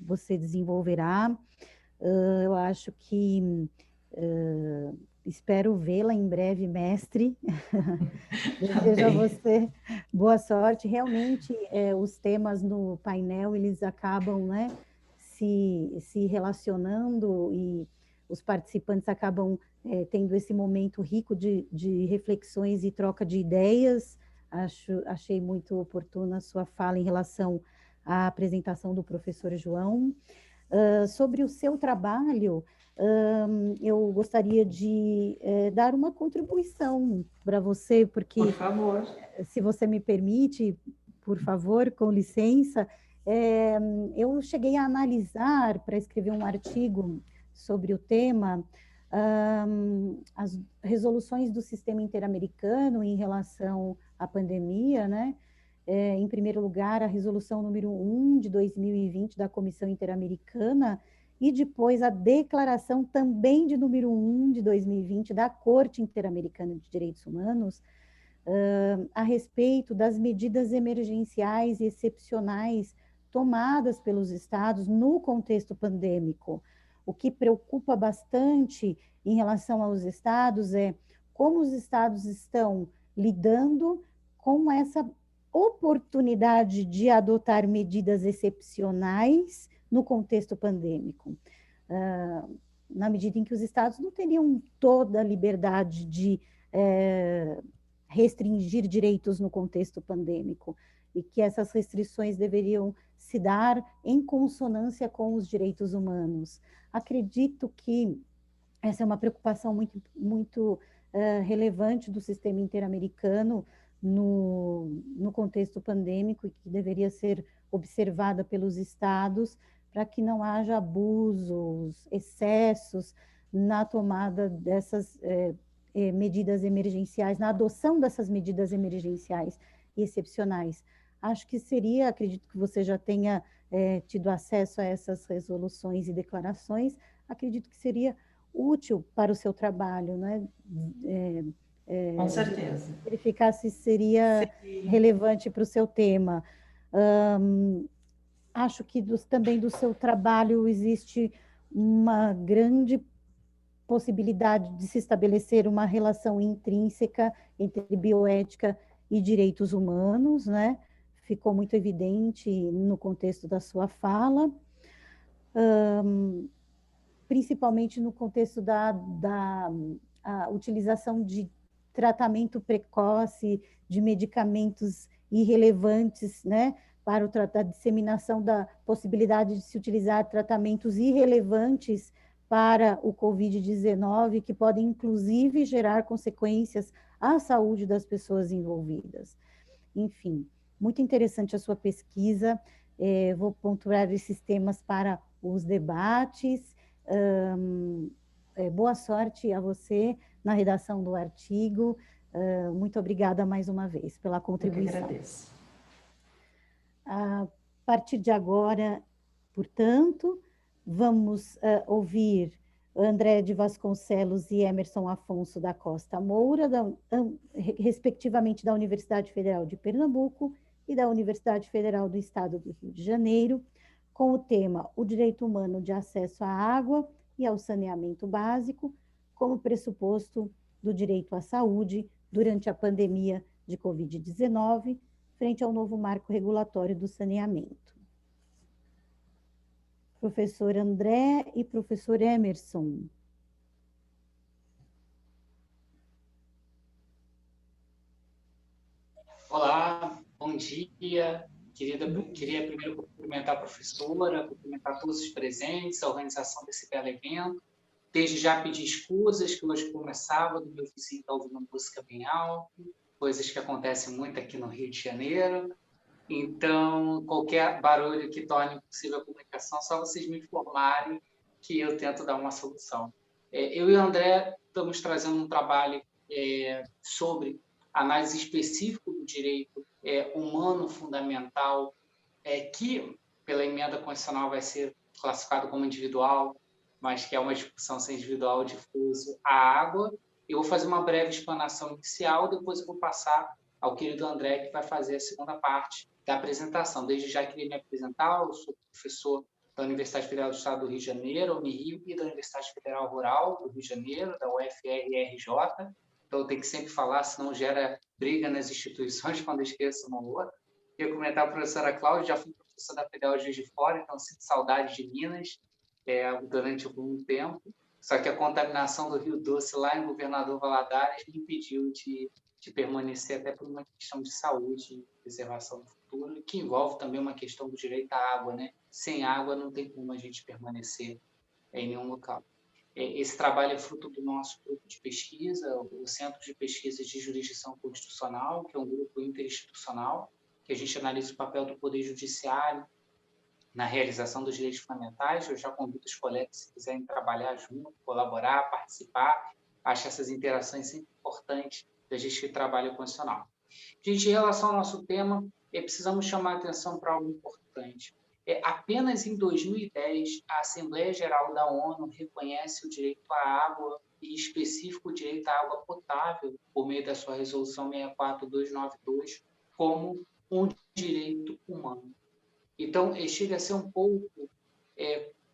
você desenvolverá. Eu acho que espero vê-la em breve, mestre. Desejo a você boa sorte. Realmente, os temas no painel, eles acabam, né, se relacionando e os participantes acabam tendo esse momento rico de reflexões e troca de ideias Achei muito oportuna a sua fala em relação à apresentação do professor João. Sobre o seu trabalho, eu gostaria de dar uma contribuição para você, porque, por favor, se você me permite, por favor, com licença, eu cheguei a analisar, para escrever um artigo sobre o tema, as resoluções do sistema interamericano em relação à pandemia, né? Em primeiro lugar, a resolução número 1 de 2020 da Comissão Interamericana, e depois a declaração também de número 1 de 2020 da Corte Interamericana de Direitos Humanos, a respeito das medidas emergenciais e excepcionais tomadas pelos estados no contexto pandêmico. O que preocupa bastante em relação aos estados é como os estados estão lidando com essa oportunidade de adotar medidas excepcionais no contexto pandêmico, na medida em que os estados não teriam toda a liberdade de restringir direitos no contexto pandêmico, e que essas restrições deveriam se dar em consonância com os direitos humanos. Acredito que essa é uma preocupação muito relevante do sistema interamericano no contexto pandêmico, e que deveria ser observada pelos estados, para que não haja abusos, excessos na tomada dessas medidas emergenciais, na adoção dessas medidas emergenciais e excepcionais. Acho que seria, acredito que você já tenha tido acesso a essas resoluções e declarações, acredito que seria útil para o seu trabalho, né? Com certeza. Verificar se seria relevante para o seu tema. Acho que também do seu trabalho existe uma grande possibilidade de se estabelecer uma relação intrínseca entre bioética e direitos humanos, né? Ficou muito evidente no contexto da sua fala, principalmente no contexto da utilização de tratamento precoce, de medicamentos irrelevantes, né? Para a disseminação da possibilidade de se utilizar tratamentos irrelevantes para o Covid-19, que podem, inclusive, gerar consequências à saúde das pessoas envolvidas. Enfim, muito interessante a sua pesquisa, vou pontuar esses temas para os debates. Boa sorte a você na redação do artigo. Muito obrigada mais uma vez pela contribuição. Eu que agradeço. A partir de agora, portanto, vamos ouvir André de Vasconcelos e Emerson Afonso da Costa Moura, respectivamente da Universidade Federal de Pernambuco e da Universidade Federal do Estado do Rio de Janeiro, com o tema O Direito Humano de Acesso à Água e ao Saneamento Básico, como pressuposto do direito à saúde durante a pandemia de Covid-19, frente ao novo marco regulatório do saneamento. Professor André e professor Emerson. Olá, bom dia. Queria primeiro cumprimentar a professora, cumprimentar todos os presentes, a organização desse belo evento. Desde já pedir escusas, que hoje, como é sábado, meu vizinho está ouvindo música bem alto, coisas que acontecem muito aqui no Rio de Janeiro. Então, qualquer barulho que torne impossível a comunicação, só vocês me informarem que eu tento dar uma solução. Eu e o André estamos trazendo um trabalho sobre análise específica do direito humano fundamental, que, pela emenda constitucional, vai ser classificado como individual, mas que é uma discussão se é individual ou difuso, a água. Eu vou fazer uma breve explanação inicial, depois eu vou passar ao querido André, que vai fazer a segunda parte da apresentação. Desde já queria me apresentar, eu sou professor da Universidade Federal do Estado do Rio de Janeiro, Unirio, e da Universidade Federal Rural do Rio de Janeiro, da UFRRJ. Então, eu tenho que sempre falar, senão gera briga nas instituições quando eu esqueço uma ou outra. Queria comentar a professora Cláudia, já fui professora da Federal de Juiz de Fora, então sinto saudade de Minas durante algum tempo. Só que a contaminação do Rio Doce lá em Governador Valadares me impediu de de permanecer até por uma questão de saúde e preservação do futuro, que envolve também uma questão do direito à água, né? Sem água não tem como a gente permanecer em nenhum local. Esse trabalho é fruto do nosso grupo de pesquisa, o Centro de Pesquisas de Jurisdição Constitucional, que é um grupo interinstitucional, que a gente analisa o papel do Poder Judiciário na realização dos direitos fundamentais. Eu já convido os colegas, se quiserem trabalhar junto, colaborar, participar. Acho essas interações sempre importantes da gente que trabalha constitucional. Gente, em relação ao nosso tema, precisamos chamar a atenção para algo importante. Apenas em 2010, a Assembleia Geral da ONU reconhece o direito à água, e em específico o direito à água potável, por meio da sua resolução 64292, como um direito humano. Então, chega a ser um pouco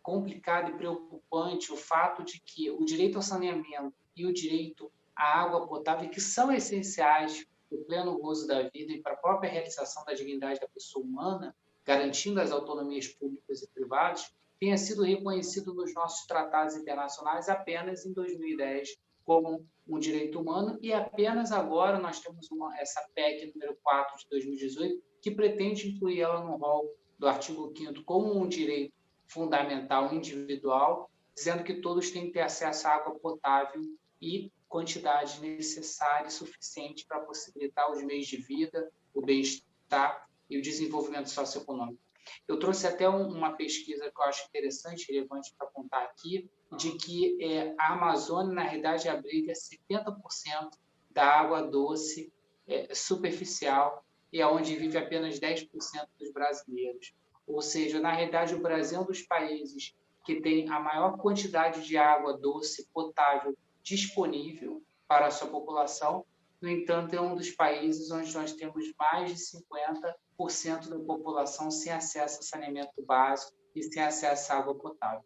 complicado e preocupante o fato de que o direito ao saneamento e o direito à água potável, que são essenciais para o pleno gozo da vida e para a própria realização da dignidade da pessoa humana, garantindo as autonomias públicas e privadas, tenha sido reconhecido nos nossos tratados internacionais apenas em 2010 como um direito humano, e apenas agora nós temos essa PEC número 4 de 2018, que pretende incluir ela no rol do artigo 5º como um direito fundamental individual, dizendo que todos têm que ter acesso à água potável e quantidade necessária e suficiente para possibilitar os meios de vida, o bem-estar e o desenvolvimento socioeconômico. Eu trouxe até uma pesquisa que eu acho interessante, relevante para contar aqui, de que a Amazônia, na realidade, abriga 70% da água doce superficial, e onde vive apenas 10% dos brasileiros. Ou seja, na realidade, o Brasil é um dos países que tem a maior quantidade de água doce potável disponível para a sua população. No entanto, é um dos países onde nós temos mais de 50% da população sem acesso a saneamento básico e sem acesso à água potável.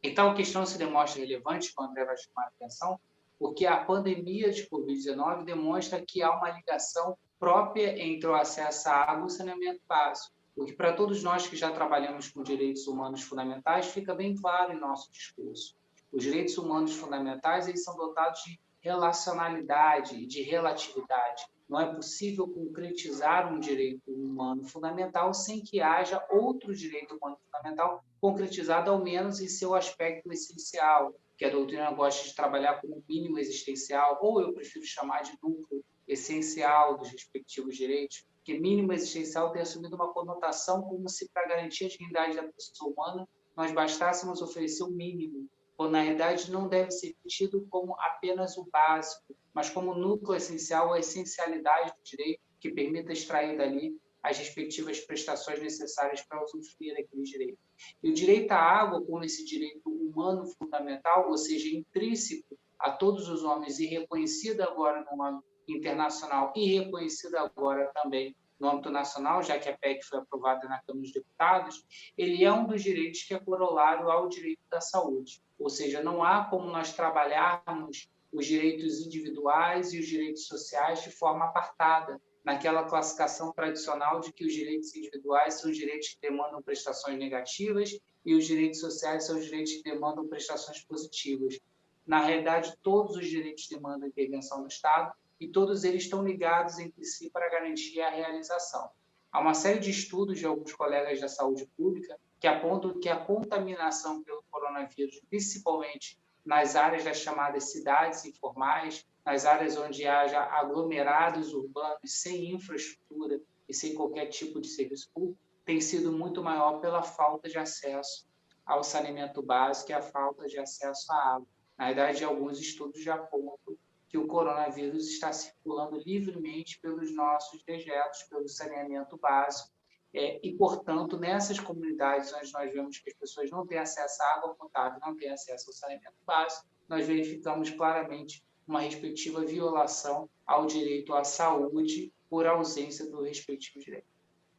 Então, a questão se demonstra relevante, como o André vai chamar a atenção, porque a pandemia de Covid-19 demonstra que há uma ligação própria entre o acesso à água e o saneamento básico. O que, para todos nós que já trabalhamos com direitos humanos fundamentais, fica bem claro em nosso discurso. Os direitos humanos fundamentais, eles são dotados de relacionalidade, de relatividade. Não é possível concretizar um direito humano fundamental sem que haja outro direito humano fundamental concretizado, ao menos em seu aspecto essencial, que a doutrina gosta de trabalhar como mínimo existencial, ou eu prefiro chamar de núcleo essencial dos respectivos direitos, que mínimo existencial tem assumido uma conotação como se, para garantir a dignidade da pessoa humana, nós bastássemos oferecer o mínimo, quando na realidade não deve ser tido como apenas o básico, mas como núcleo essencial, a essencialidade do direito que permita extrair dali as respectivas prestações necessárias para usufruir daquele direito. E o direito à água, como esse direito humano fundamental, ou seja, intrínseco a todos os homens e reconhecido agora no âmbito internacional e reconhecido agora também no âmbito nacional, já que a PEC foi aprovada na Câmara dos Deputados, ele é um dos direitos que é corolário ao direito da saúde. Ou seja, não há como nós trabalharmos os direitos individuais e os direitos sociais de forma apartada, naquela classificação tradicional de que os direitos individuais são os direitos que demandam prestações negativas e os direitos sociais são os direitos que demandam prestações positivas. Na realidade, todos os direitos demandam intervenção do Estado e todos eles estão ligados entre si para garantir a realização. Há uma série de estudos de alguns colegas da saúde pública que apontam que a contaminação pelo coronavírus, principalmente nas áreas das chamadas cidades informais, nas áreas onde haja aglomerados urbanos sem infraestrutura e sem qualquer tipo de serviço público, tem sido muito maior pela falta de acesso ao saneamento básico e a falta de acesso à água. Na verdade, alguns estudos já apontam que o coronavírus está circulando livremente pelos nossos dejetos, pelo saneamento básico, e, portanto, nessas comunidades onde nós vemos que as pessoas não têm acesso à água potável, não têm acesso ao saneamento básico, nós verificamos claramente uma respectiva violação ao direito à saúde por ausência do respectivo direito.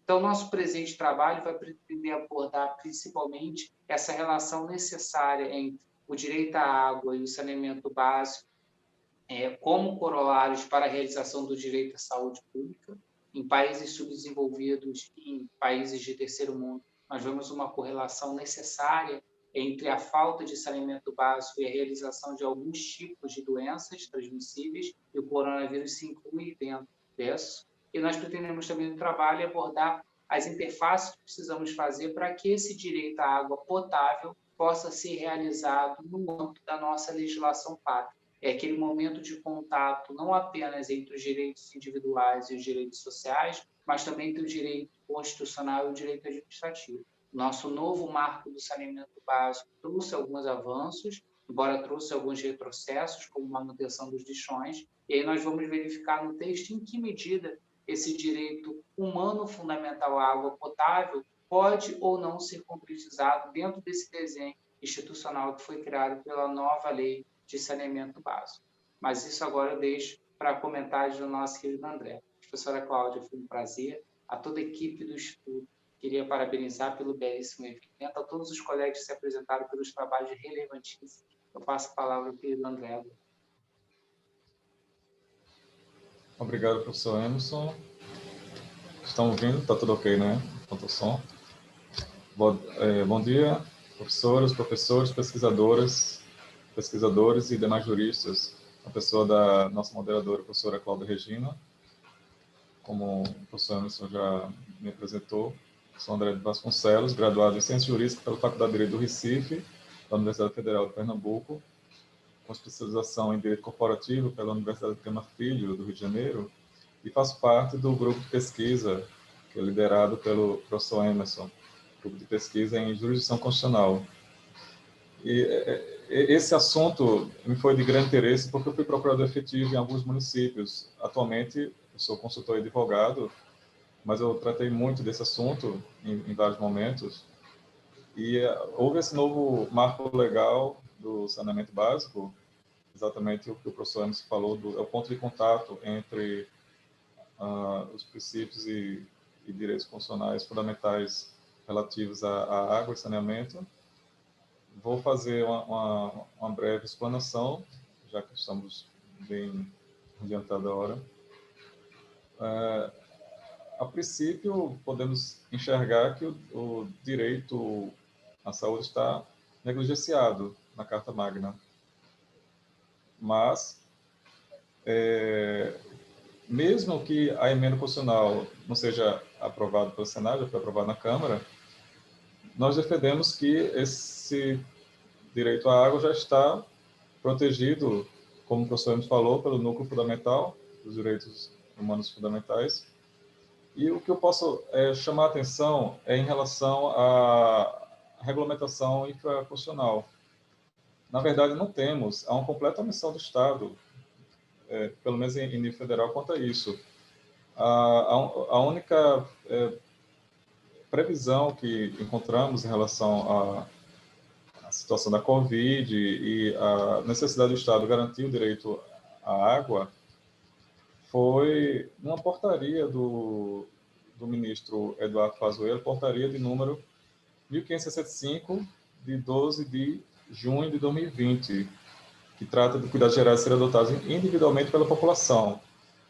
Então, nosso presente trabalho vai pretender abordar principalmente essa relação necessária entre o direito à água e o saneamento básico, como corolários para a realização do direito à saúde pública. Em países subdesenvolvidos e em países de terceiro mundo, nós vemos uma correlação necessária entre a falta de saneamento básico e a realização de alguns tipos de doenças transmissíveis, e o coronavírus se inclui dentro disso. E nós pretendemos também no trabalho abordar as interfaces que precisamos fazer para que esse direito à água potável possa ser realizado no âmbito da nossa legislação pátria. É aquele momento de contato não apenas entre os direitos individuais e os direitos sociais, mas também entre o direito constitucional e o direito administrativo. Nosso novo marco do saneamento básico trouxe alguns avanços, embora trouxe alguns retrocessos, como manutenção dos lixões, e aí nós vamos verificar no texto em que medida esse direito humano fundamental à água potável pode ou não ser concretizado dentro desse desenho institucional que foi criado pela nova lei de saneamento básico. Mas isso agora eu deixo para comentários do nosso querido André. Professora Cláudia, foi um prazer. A toda a equipe do Estudo, queria parabenizar pelo belíssimo evento, a todos os colegas que se apresentaram pelos trabalhos relevantíssimos. Eu passo a palavra ao querido André. Obrigado, professor Emerson. Estão ouvindo? Está tudo ok, né? Quanto ao som. Bom dia, professoras, professores, pesquisadores e demais juristas. A pessoa da nossa moderadora, a professora Cláudia Regina. Como o professor Emerson já me apresentou, sou André de Vasconcelos, graduado em Ciências Jurídicas pela Faculdade de Direito do Recife, da Universidade Federal de Pernambuco, com especialização em Direito Corporativo pela Universidade Gama Filho, do Rio de Janeiro, e faço parte do grupo de pesquisa, que é liderado pelo professor Emerson, grupo de pesquisa em jurisdição constitucional. E esse assunto me foi de grande interesse porque eu fui procurador efetivo em alguns municípios. Atualmente, eu sou consultor e advogado, mas eu tratei muito desse assunto em vários momentos. E houve esse novo marco legal do saneamento básico, exatamente o que o professor Emerson falou, é o ponto de contato entre os princípios e direitos constitucionais fundamentais relativos à água e saneamento. Vou fazer uma breve explanação, já que estamos bem adiantada a hora. A princípio, podemos enxergar que o direito à saúde está negligenciado na Carta Magna. Mas, mesmo que a emenda constitucional não seja aprovada pelo Senado, já foi aprovada na Câmara, nós defendemos que esse direito à água já está protegido, como o professor Emerson falou, pelo núcleo fundamental dos direitos humanos fundamentais. E o que eu posso chamar a atenção é em relação à regulamentação infraconstitucional. Na verdade, não temos, há uma completa omissão do Estado, pelo menos em nível federal, quanto a isso. A única previsão que encontramos em relação à situação da Covid e a necessidade do Estado garantir o direito à água foi uma portaria do ministro Eduardo Pazuello, portaria de número 1565, de 12 de junho de 2020, que trata de cuidados gerais a serem adotados individualmente pela população.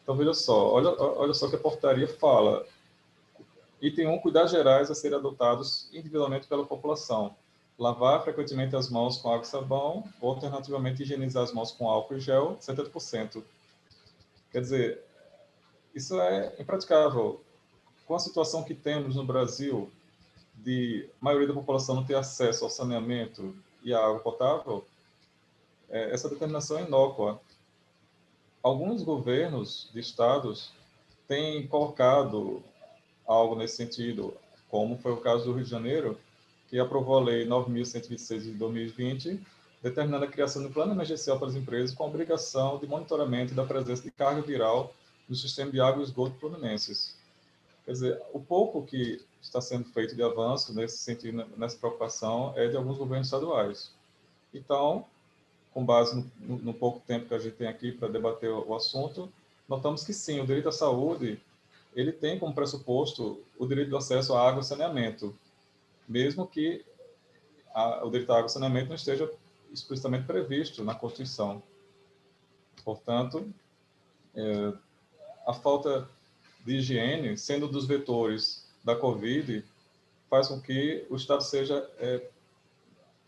Então, veja só, olha só que a portaria fala. Item 1, cuidados gerais a serem adotados individualmente pela população. Lavar frequentemente as mãos com água e sabão, ou alternativamente higienizar as mãos com álcool e gel, 70%. Quer dizer, isso é impraticável. Com a situação que temos no Brasil, de maioria da população não ter acesso ao saneamento e à água potável, essa determinação é inócua. Alguns governos de estados têm colocado algo nesse sentido, como foi o caso do Rio de Janeiro, que aprovou a Lei 9.126 de 2020, determinando a criação de um plano emergencial para as empresas com a obrigação de monitoramento da presença de carga viral no sistema de água e esgoto fluminenses. Quer dizer, o pouco que está sendo feito de avanço nesse sentido, nessa preocupação, é de alguns governos estaduais. Então, com base no pouco tempo que a gente tem aqui para debater o assunto, notamos que sim, o direito à saúde, ele tem como pressuposto o direito do acesso à água e saneamento, mesmo que o direito à água e saneamento não esteja explicitamente previsto na Constituição. Portanto, a falta de higiene, sendo dos vetores da Covid, faz com que o Estado seja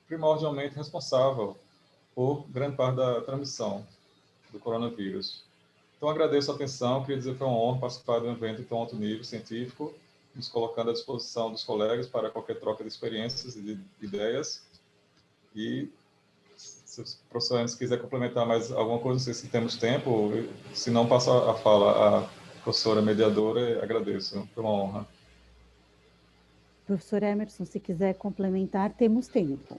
primordialmente responsável por grande parte da transmissão do coronavírus. Então, agradeço a atenção, queria dizer que foi uma honra participar de um evento de tão alto nível científico, nos colocando à disposição dos colegas para qualquer troca de experiências e de ideias. E se os professores quiserem complementar mais alguma coisa, não sei se temos tempo, se não, passo a fala à professora mediadora, agradeço, foi uma honra. Professor Emerson, se quiser complementar, temos tempo.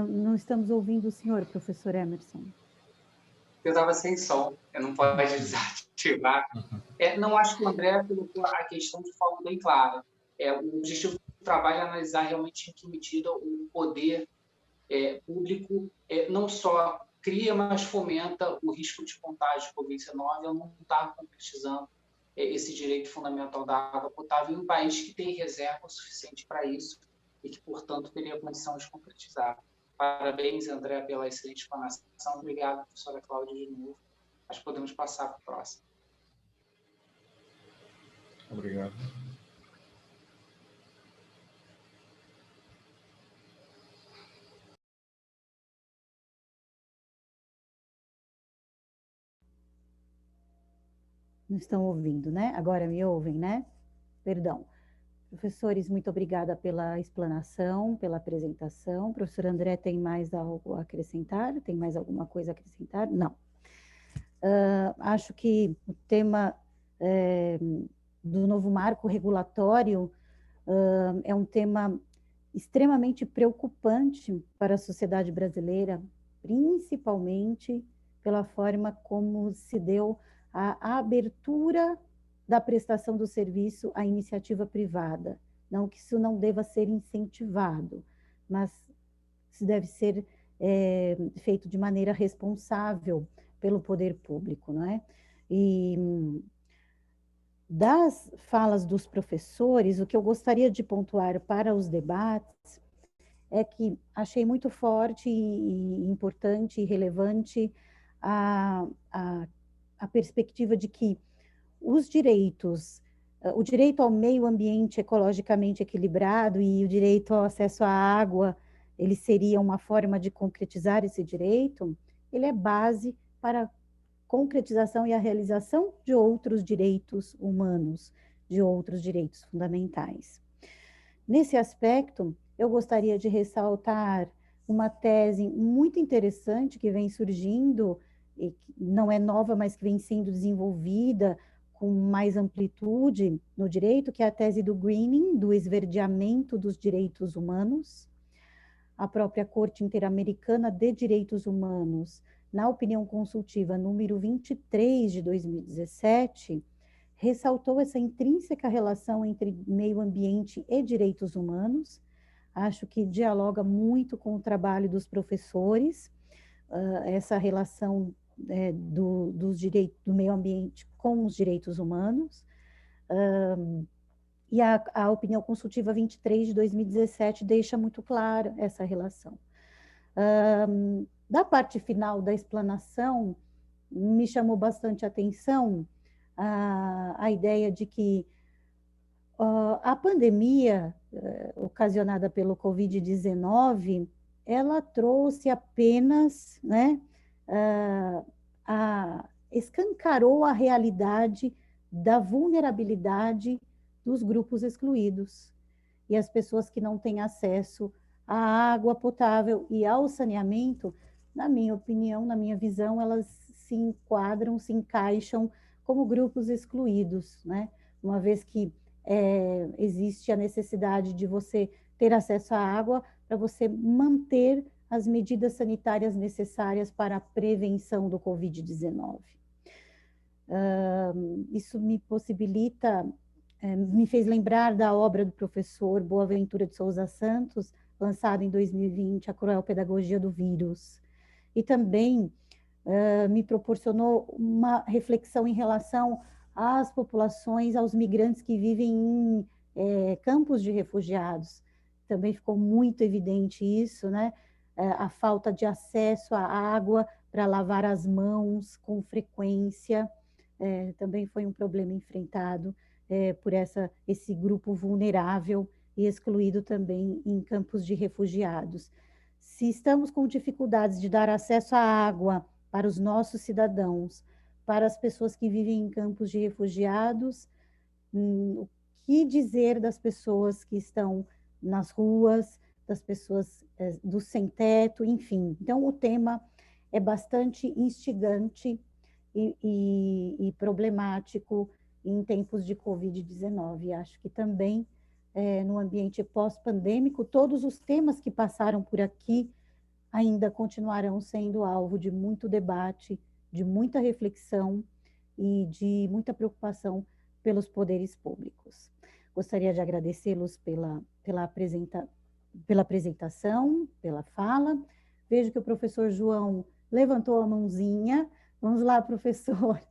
Não estamos ouvindo o senhor, professor Emerson. Eu estava sem som, eu não posso desativar. Não acho que o André colocou a questão de forma bem clara. O objetivo do trabalho é analisar realmente em que medida o poder público não só cria, mas fomenta o risco de contágio de Covid-19 ao não estar concretizando esse direito fundamental da água potável em um país que tem reserva suficiente para isso e que, portanto, teria condição de concretizar. Parabéns, André, pela excelente explanação. Obrigado, professora Cláudia, de novo. Acho que podemos passar para o próximo. Obrigado. Não estão ouvindo, né? Agora me ouvem, né? Perdão. Professores, muito obrigada pela explanação, pela apresentação. Professor André, tem mais algo a acrescentar? Tem mais alguma coisa a acrescentar? Não. Acho que o tema do novo marco regulatório é um tema extremamente preocupante para a sociedade brasileira, principalmente pela forma como se deu a abertura da prestação do serviço à iniciativa privada. Não que isso não deva ser incentivado, mas isso deve ser feito de maneira responsável pelo poder público, não é? E das falas dos professores, o que eu gostaria de pontuar para os debates é que achei muito forte e importante e relevante a perspectiva de que os direitos, o direito ao meio ambiente ecologicamente equilibrado e o direito ao acesso à água, ele seria uma forma de concretizar esse direito, ele é base para a concretização e a realização de outros direitos humanos, de outros direitos fundamentais. Nesse aspecto, eu gostaria de ressaltar uma tese muito interessante que vem surgindo, e que não é nova, mas que vem sendo desenvolvida com mais amplitude no direito, que é a tese do greening, do esverdeamento dos direitos humanos. A própria Corte Interamericana de Direitos Humanos, na opinião consultiva número 23 de 2017, ressaltou essa intrínseca relação entre meio ambiente e direitos humanos. Acho que dialoga muito com o trabalho dos professores, essa relação do meio ambiente com os direitos humanos. E a opinião consultiva 23 de 2017 deixa muito clara essa relação. Da parte final da explanação, me chamou bastante atenção a ideia de que a pandemia ocasionada pelo Covid-19, ela trouxe apenas, né, escancarou a realidade da vulnerabilidade dos grupos excluídos e as pessoas que não têm acesso à água potável e ao saneamento, na minha opinião, na minha visão, elas se enquadram, se encaixam como grupos excluídos, né? Uma vez que existe a necessidade de você ter acesso à água para você manter as medidas sanitárias necessárias para a prevenção do Covid-19. Isso me possibilita, me fez lembrar da obra do professor Boaventura de Souza Santos, lançada em 2020, A Cruel Pedagogia do Vírus. E também me proporcionou uma reflexão em relação às populações, aos migrantes que vivem em campos de refugiados. Também ficou muito evidente isso, né? A falta de acesso à água para lavar as mãos com frequência, também foi um problema enfrentado por esse grupo vulnerável e excluído também em campos de refugiados. Se estamos com dificuldades de dar acesso à água para os nossos cidadãos, para as pessoas que vivem em campos de refugiados, o que dizer das pessoas que estão nas ruas, das pessoas do sem-teto, enfim. Então, o tema é bastante instigante e problemático em tempos de Covid-19. Acho que também, no ambiente pós-pandêmico, todos os temas que passaram por aqui ainda continuarão sendo alvo de muito debate, de muita reflexão e de muita preocupação pelos poderes públicos. Gostaria de agradecê-los pela apresentação, pela fala. Vejo que o professor João levantou a mãozinha. Vamos lá, professor.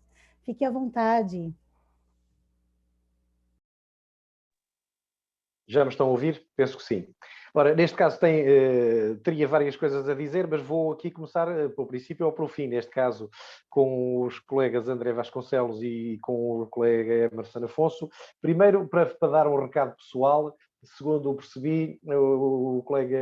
Fique à vontade. Já me estão a ouvir? Penso que sim. Ora, neste caso teria várias coisas a dizer, mas vou aqui começar pelo princípio ou pelo fim, neste caso com os colegas André Vasconcelos e com o colega Emerson Afonso. Primeiro, para dar um recado pessoal, segundo o percebi, o colega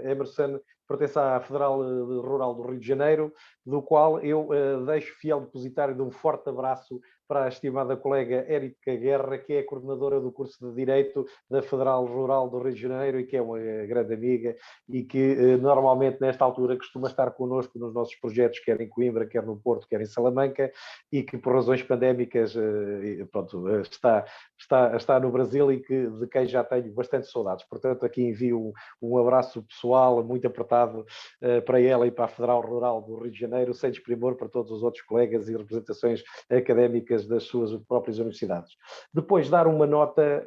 Emerson pertence à Federal Rural do Rio de Janeiro, do qual eu deixo fiel depositário de um forte abraço para a estimada colega Érica Guerra, que é a coordenadora do curso de Direito da Federal Rural do Rio de Janeiro e que é uma grande amiga e que normalmente nesta altura costuma estar connosco nos nossos projetos, quer em Coimbra, quer no Porto, quer em Salamanca, e que por razões pandémicas pronto, está no Brasil e de quem já tenho bastante saudades. Portanto, aqui envio um abraço pessoal muito apertado para ela e para a Federal Rural do Rio de Janeiro, sem desprimor para todos os outros colegas e representações académicas das suas próprias universidades. Depois, dar uma nota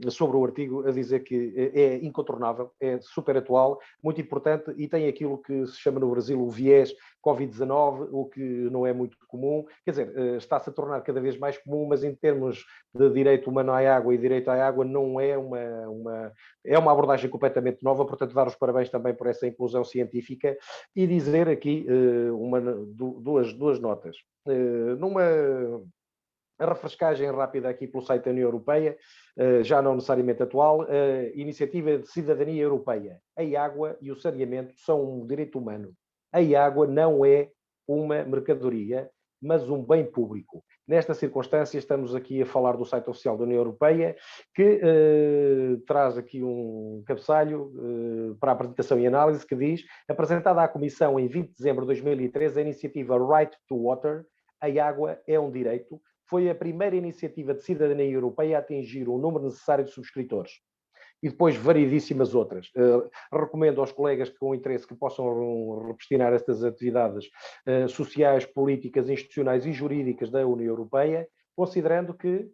sobre o artigo, a dizer que é incontornável, é super atual, muito importante e tem aquilo que se chama no Brasil o viés Covid-19, o que não é muito comum, quer dizer, está-se a tornar cada vez mais comum, mas em termos de direito humano à água e direito à água não é é uma abordagem completamente nova, portanto dar os parabéns também por essa inclusão científica e dizer aqui duas notas. A refrescagem rápida aqui pelo site da União Europeia, já não necessariamente atual, Iniciativa de Cidadania Europeia. A água e o saneamento são um direito humano. A água não é uma mercadoria, mas um bem público. Nesta circunstância, estamos aqui a falar do site oficial da União Europeia, que traz aqui um cabeçalho para a apresentação e análise, que diz: apresentada à Comissão em 20 de dezembro de 2013, a iniciativa Right to Water, a água é um direito, foi a primeira iniciativa de cidadania europeia a atingir o número necessário de subscritores. E depois variedíssimas outras. Recomendo aos colegas que com interesse que possam repristinar estas atividades sociais, políticas, institucionais e jurídicas da União Europeia, considerando que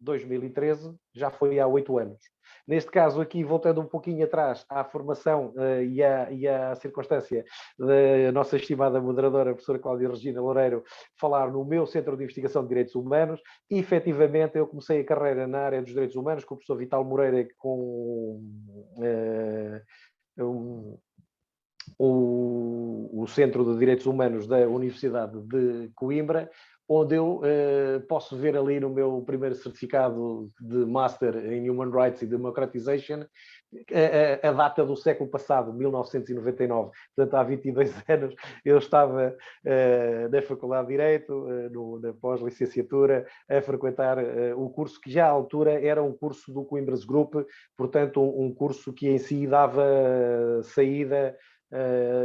2013 já foi há 8 anos. Neste caso aqui, voltando um pouquinho atrás à formação e à circunstância da nossa estimada moderadora, a professora Cláudia Regina Loureiro, falar no meu Centro de Investigação de Direitos Humanos, e efetivamente eu comecei a carreira na área dos direitos humanos com o professor Vital Moreira, com o Centro de Direitos Humanos da Universidade de Coimbra, onde eu posso ver ali no meu primeiro certificado de Master em Human Rights e Democratization a data do século passado, 1999. Portanto, há 22 anos eu estava na Faculdade de Direito, na pós-licenciatura, a frequentar o curso que já à altura era um curso do Coimbras Group, portanto um curso que em si dava saída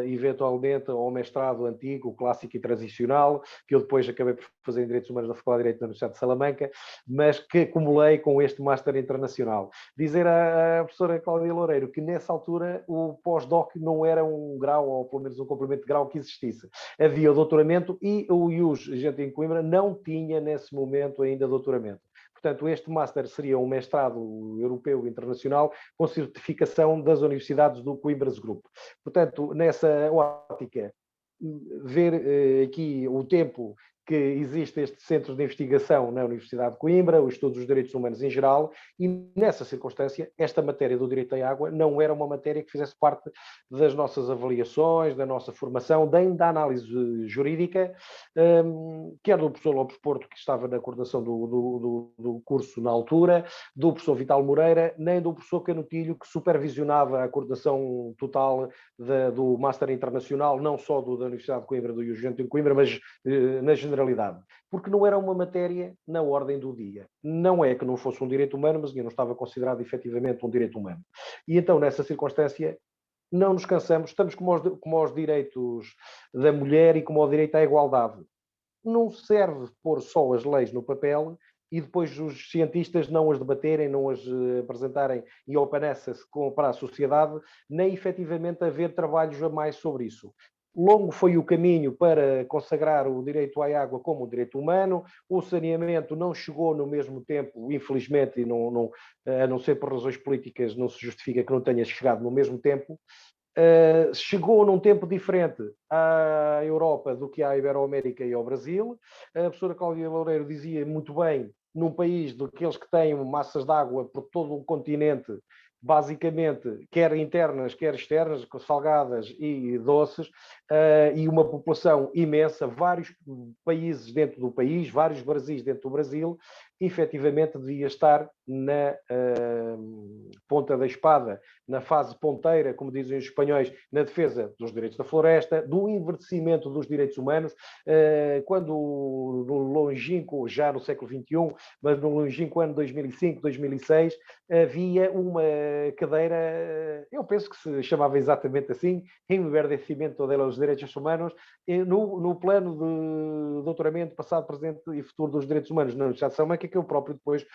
eventualmente ao mestrado antigo, clássico e transicional, que eu depois acabei por fazer em Direitos Humanos na Faculdade de Direito da Universidade de Salamanca, mas que acumulei com este Master Internacional. Dizer à professora Cláudia Loureiro que nessa altura o pós-doc não era um grau, ou pelo menos um complemento de grau que existisse. Havia o doutoramento e o IUS, gente em Coimbra, não tinha nesse momento ainda doutoramento. Portanto, este Master seria um mestrado europeu internacional com certificação das universidades do Coimbras Group. Portanto, nessa ótica, ver aqui o tempo que existe este centro de investigação na Universidade de Coimbra, o estudo dos direitos humanos em geral, e nessa circunstância, esta matéria do direito à água não era uma matéria que fizesse parte das nossas avaliações, da nossa formação, nem da análise jurídica, quer do professor Lopes Porto, que estava na coordenação do curso na altura, do professor Vital Moreira, nem do professor Canutilho, que supervisionava a coordenação total do Master Internacional, não só da Universidade de Coimbra, do UGente de Coimbra, mas na generalidade, porque não era uma matéria na ordem do dia. Não é que não fosse um direito humano, mas não estava considerado efetivamente um direito humano. E então, nessa circunstância, não nos cansamos, estamos como aos direitos da mulher e como ao direito à igualdade. Não serve pôr só as leis no papel e depois os cientistas não as debaterem, não as apresentarem e open-access para a sociedade, nem efetivamente haver trabalhos a mais sobre isso. Longo foi o caminho para consagrar o direito à água como um direito humano, o saneamento não chegou no mesmo tempo, infelizmente, e a não ser por razões políticas, não se justifica que não tenha chegado no mesmo tempo. Chegou num tempo diferente à Europa do que à Iberoamérica e ao Brasil. A professora Cláudia Loureiro dizia muito bem, num país daqueles que têm massas de água por todo o continente, basicamente, quer internas, quer externas, salgadas e doces, e uma população imensa, vários países dentro do país, vários Brasis dentro do Brasil, efetivamente devia estar na ponta da espada, na fase ponteira, como dizem os espanhóis, na defesa dos direitos da floresta, do enverdecimento dos direitos humanos, quando no longínquo, já no século XXI, mas no longínquo ano 2005, 2006, havia uma cadeira, eu penso que se chamava exatamente assim, enverdecimento dos direitos humanos, no plano de doutoramento passado, presente e futuro dos direitos humanos na Universidade de Salamanca, que eu próprio depois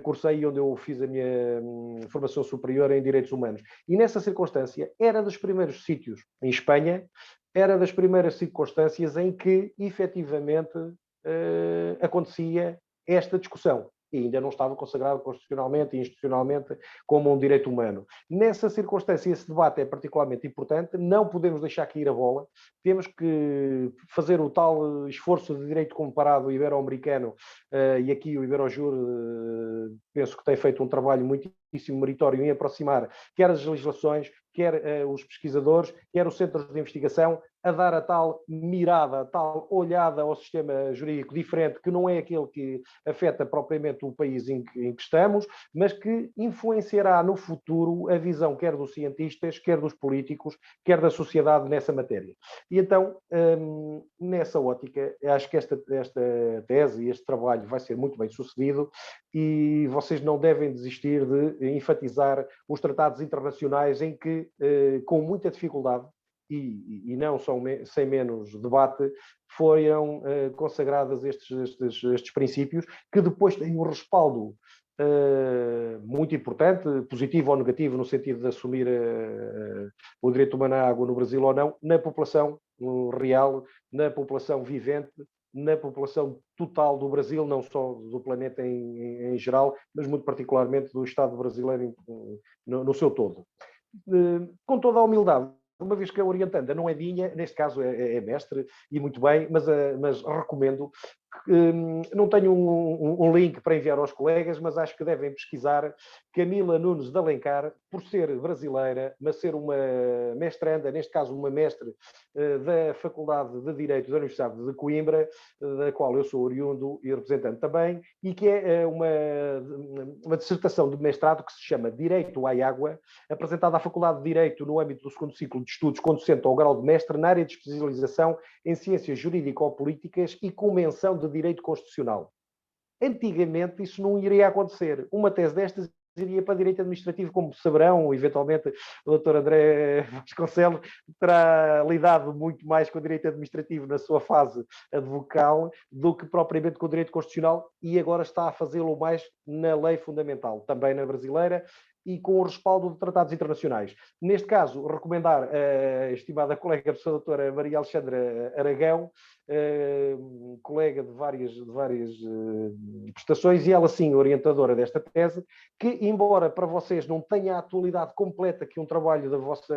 cursei, onde eu fiz a minha formação superior em direitos humanos. E nessa circunstância, era dos primeiros sítios em Espanha, era das primeiras circunstâncias em que efetivamente acontecia esta discussão. E ainda não estava consagrado constitucionalmente e institucionalmente como um direito humano. Nessa circunstância, esse debate é particularmente importante, não podemos deixar cair a bola, temos que fazer o tal esforço de direito comparado ibero-americano, e aqui o Iberojur penso que tem feito um trabalho muitíssimo meritório em aproximar quer as legislações, quer os pesquisadores, quer os centros de investigação, a dar a tal mirada, a tal olhada ao sistema jurídico diferente, que não é aquele que afeta propriamente o país em que estamos, mas que influenciará no futuro a visão quer dos cientistas, quer dos políticos, quer da sociedade nessa matéria. E então, nessa ótica, acho que esta tese e este trabalho vai ser muito bem sucedido e vocês não devem desistir de enfatizar os tratados internacionais em que, com muita dificuldade, e não sem menos debate, foram consagradas estes princípios, que depois têm um respaldo muito importante, positivo ou negativo, no sentido de assumir o direito humano à água no Brasil ou não, na população real, na população vivente, na população total do Brasil, não só do planeta em geral, mas muito particularmente do Estado brasileiro no seu todo. Com toda a humildade, uma vez que a orientanda não é minha, neste caso é mestre, e muito bem, mas recomendo. Não tenho um link para enviar aos colegas, mas acho que devem pesquisar Camila Nunes de Alencar, por ser brasileira, mas ser uma mestranda, neste caso uma mestre da Faculdade de Direito da Universidade de Coimbra, da qual eu sou oriundo e representante também, e que é uma dissertação de mestrado que se chama Direito à Água, apresentada à Faculdade de Direito no âmbito do segundo ciclo de estudos, conducente ao grau de mestre na área de especialização em ciências jurídico-políticas e com menção de direito constitucional. Antigamente isso não iria acontecer. Uma tese destas iria para direito administrativo, como saberão, eventualmente o Dr. André Vasconcelos terá lidado muito mais com o direito administrativo na sua fase advocal do que propriamente com o direito constitucional, e agora está a fazê-lo mais na lei fundamental, também na brasileira, e com o respaldo de tratados internacionais. Neste caso, recomendar a estimada colega, a professora doutora Maria Alexandra Aragão, colega de várias prestações, e ela sim, orientadora desta tese, que, embora para vocês não tenha a atualidade completa que um trabalho da vossa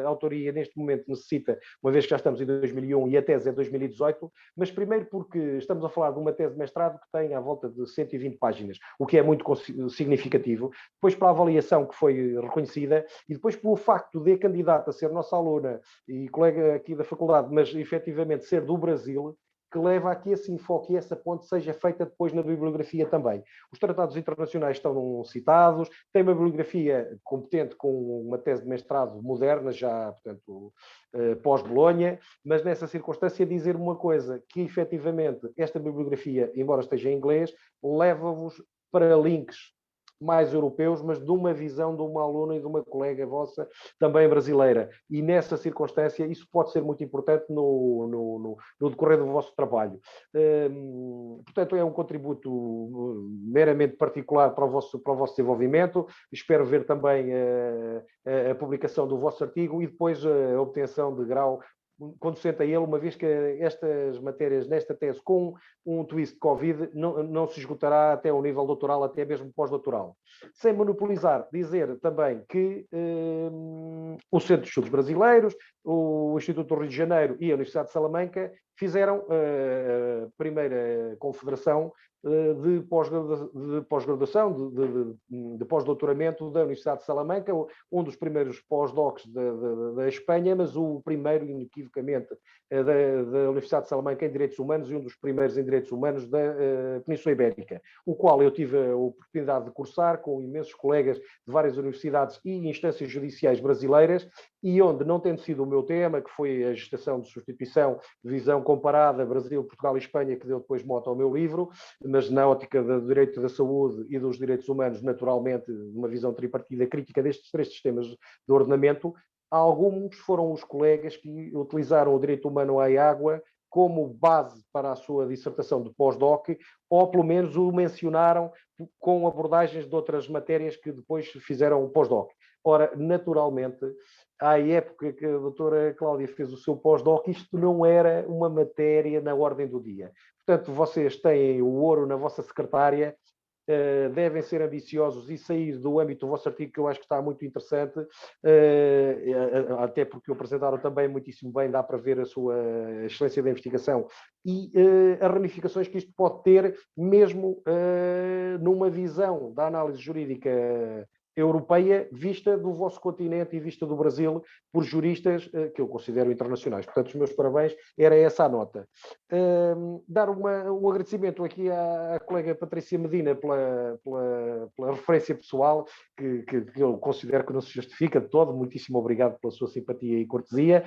autoria neste momento necessita, uma vez que já estamos em 2001 e a tese é 2018, mas primeiro porque estamos a falar de uma tese de mestrado que tem à volta de 120 páginas, o que é muito significativo, depois para a avaliação que foi reconhecida, e depois pelo facto de a candidata ser nossa aluna e colega aqui da faculdade, mas efetivamente ser do Brasil, que leva a que esse enfoque e essa ponte seja feita depois na bibliografia também. Os tratados internacionais estão citados, tem uma bibliografia competente com uma tese de mestrado moderna, já, portanto, pós-Bolonha, mas nessa circunstância dizer uma coisa, que efetivamente esta bibliografia, embora esteja em inglês, leva-vos para links mais europeus, mas de uma visão de uma aluna e de uma colega vossa, também brasileira. E nessa circunstância, isso pode ser muito importante no decorrer do vosso trabalho. Portanto, é um contributo meramente particular para o vosso desenvolvimento. Espero ver também a publicação do vosso artigo e depois a obtenção de grau conducente a ele, uma vez que estas matérias nesta tese, com um twist de Covid, não se esgotará até o nível doutoral, até mesmo pós-doutoral. Sem monopolizar, dizer também que o Centro de Estudos Brasileiros, o Instituto do Rio de Janeiro e a Universidade de Salamanca fizeram a primeira confederação de pós-graduação, de pós-doutoramento da Universidade de Salamanca, um dos primeiros pós-docs da Espanha, mas o primeiro, inequivocamente, da Universidade de Salamanca em Direitos Humanos e um dos primeiros em Direitos Humanos da Península Ibérica, o qual eu tive a oportunidade de cursar com imensos colegas de várias universidades e instâncias judiciais brasileiras, e onde, não tendo sido o meu tema, que foi a gestação de substituição, visão comparada Brasil, Portugal e Espanha, que deu depois mote ao meu livro, mas na ótica do direito da saúde e dos direitos humanos, naturalmente, uma visão tripartida crítica destes três sistemas de ordenamento, alguns foram os colegas que utilizaram o direito humano à água como base para a sua dissertação de pós-doc, ou pelo menos o mencionaram com abordagens de outras matérias que depois fizeram o pós-doc. Ora, naturalmente, à época que a doutora Cláudia fez o seu pós-doc, isto não era uma matéria na ordem do dia. Portanto, vocês têm o ouro na vossa secretária, devem ser ambiciosos e sair do âmbito do vosso artigo, que eu acho que está muito interessante, até porque o apresentaram também muitíssimo bem, dá para ver a sua excelência da investigação e as ramificações que isto pode ter, mesmo numa visão da análise jurídica europeia, vista do vosso continente e vista do Brasil, por juristas que eu considero internacionais. Portanto, os meus parabéns, era essa a nota. Dar um agradecimento aqui à colega Patrícia Medina pela referência pessoal, que eu considero que não se justifica de todo. Muitíssimo obrigado pela sua simpatia e cortesia.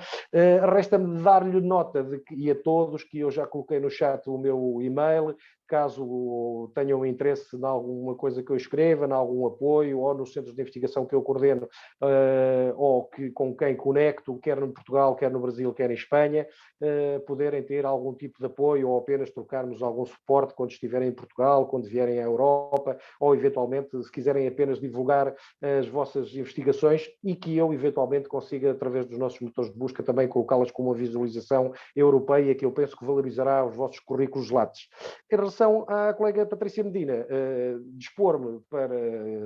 Resta-me dar-lhe nota e a todos que eu já coloquei no chat o meu e-mail, caso tenham interesse em alguma coisa que eu escreva, em algum apoio, ou nos centros de investigação que eu coordeno, ou com quem conecto, quer no Portugal, quer no Brasil, quer em Espanha, poderem ter algum tipo de apoio, ou apenas trocarmos algum suporte quando estiverem em Portugal, quando vierem à Europa, ou eventualmente, se quiserem apenas divulgar as vossas investigações e que eu eventualmente consiga, através dos nossos motores de busca, também colocá-las com uma visualização europeia, que eu penso que valorizará os vossos currículos lattes. Em relação à colega Patrícia Medina, dispor-me para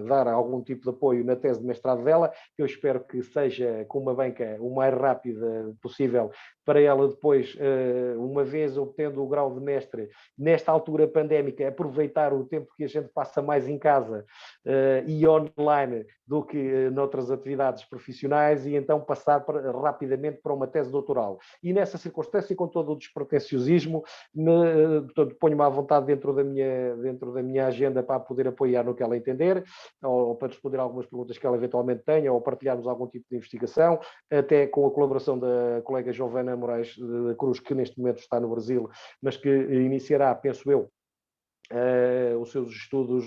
dar algum tipo de apoio na tese de mestrado dela, que eu espero que seja com uma banca o mais rápida possível, para ela depois, uma vez obtendo o grau de mestre, nesta altura pandémica, aproveitar o tempo que a gente passa mais em casa e online do que noutras atividades profissionais, e então passar rapidamente para uma tese doutoral. E nessa circunstância, com todo o despretensiosismo, portanto, ponho-me à vontade dentro da minha agenda para poder apoiar no que ela entender, ou para responder algumas perguntas que ela eventualmente tenha, ou partilharmos algum tipo de investigação, até com a colaboração da colega Giovana Moraes da Cruz, que neste momento está no Brasil, mas que iniciará, penso eu, os seus estudos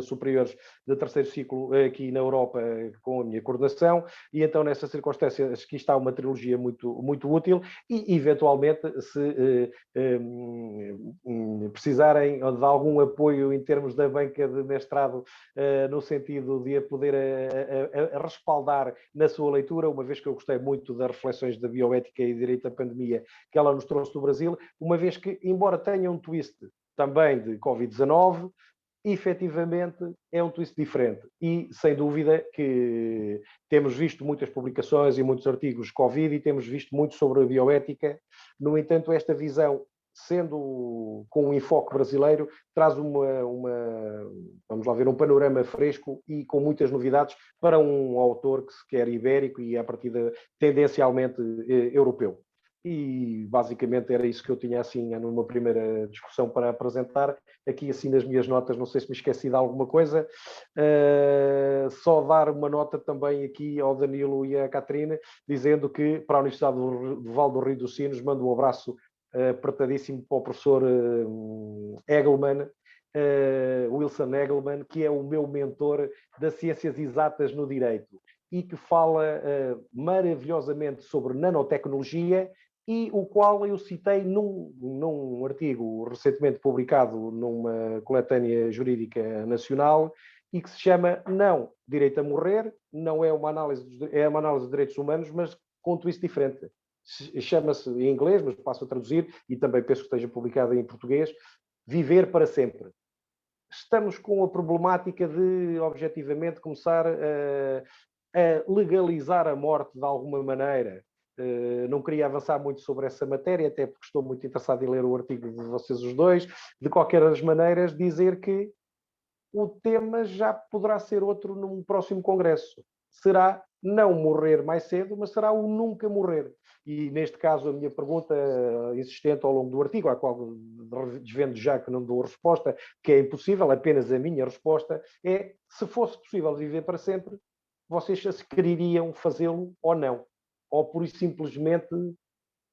superiores de terceiro ciclo aqui na Europa com a minha coordenação, e então nessas circunstâncias aqui está uma trilogia muito útil, e eventualmente se precisarem de algum apoio em termos da banca de mestrado, no sentido de a poder respaldar na sua leitura, uma vez que eu gostei muito das reflexões da bioética e direito à pandemia que ela nos trouxe do Brasil, uma vez que, embora tenha um twist também de Covid-19, efetivamente é um twist diferente. E, sem dúvida, que temos visto muitas publicações e muitos artigos Covid e temos visto muito sobre a bioética. No entanto, esta visão, sendo com um enfoque brasileiro, traz vamos lá ver, um panorama fresco e com muitas novidades para um autor que se quer ibérico e, à partida, tendencialmente europeu. E basicamente era isso que eu tinha assim numa primeira discussão para apresentar. Aqui assim nas minhas notas, não sei se me esqueci de alguma coisa, só dar uma nota também aqui ao Danilo e à Catarina, dizendo que para a Universidade do Vale do Rio dos Sinos mando um abraço apertadíssimo para o professor Egelman, Wilson Egelman, que é o meu mentor das ciências exatas no direito e que fala maravilhosamente sobre nanotecnologia, e o qual eu citei num artigo recentemente publicado numa coletânea jurídica nacional, e que se chama Não, Direito a Morrer, não é uma análise, é uma análise de direitos humanos, mas com um twist diferente. Chama-se em inglês, mas passo a traduzir, e também penso que esteja publicado em português, Viver para Sempre. Estamos com a problemática de, objetivamente, começar a legalizar a morte de alguma maneira. Não queria avançar muito sobre essa matéria, até porque estou muito interessado em ler o artigo de vocês os dois. De qualquer das maneiras, dizer que o tema já poderá ser outro num próximo congresso. Será não morrer mais cedo, mas será o nunca morrer. E, neste caso, a minha pergunta insistente ao longo do artigo, à qual desvendo já que não dou resposta, que é impossível, apenas a minha resposta é: se fosse possível viver para sempre, vocês quereriam fazê-lo ou não? Ou, por isso, simplesmente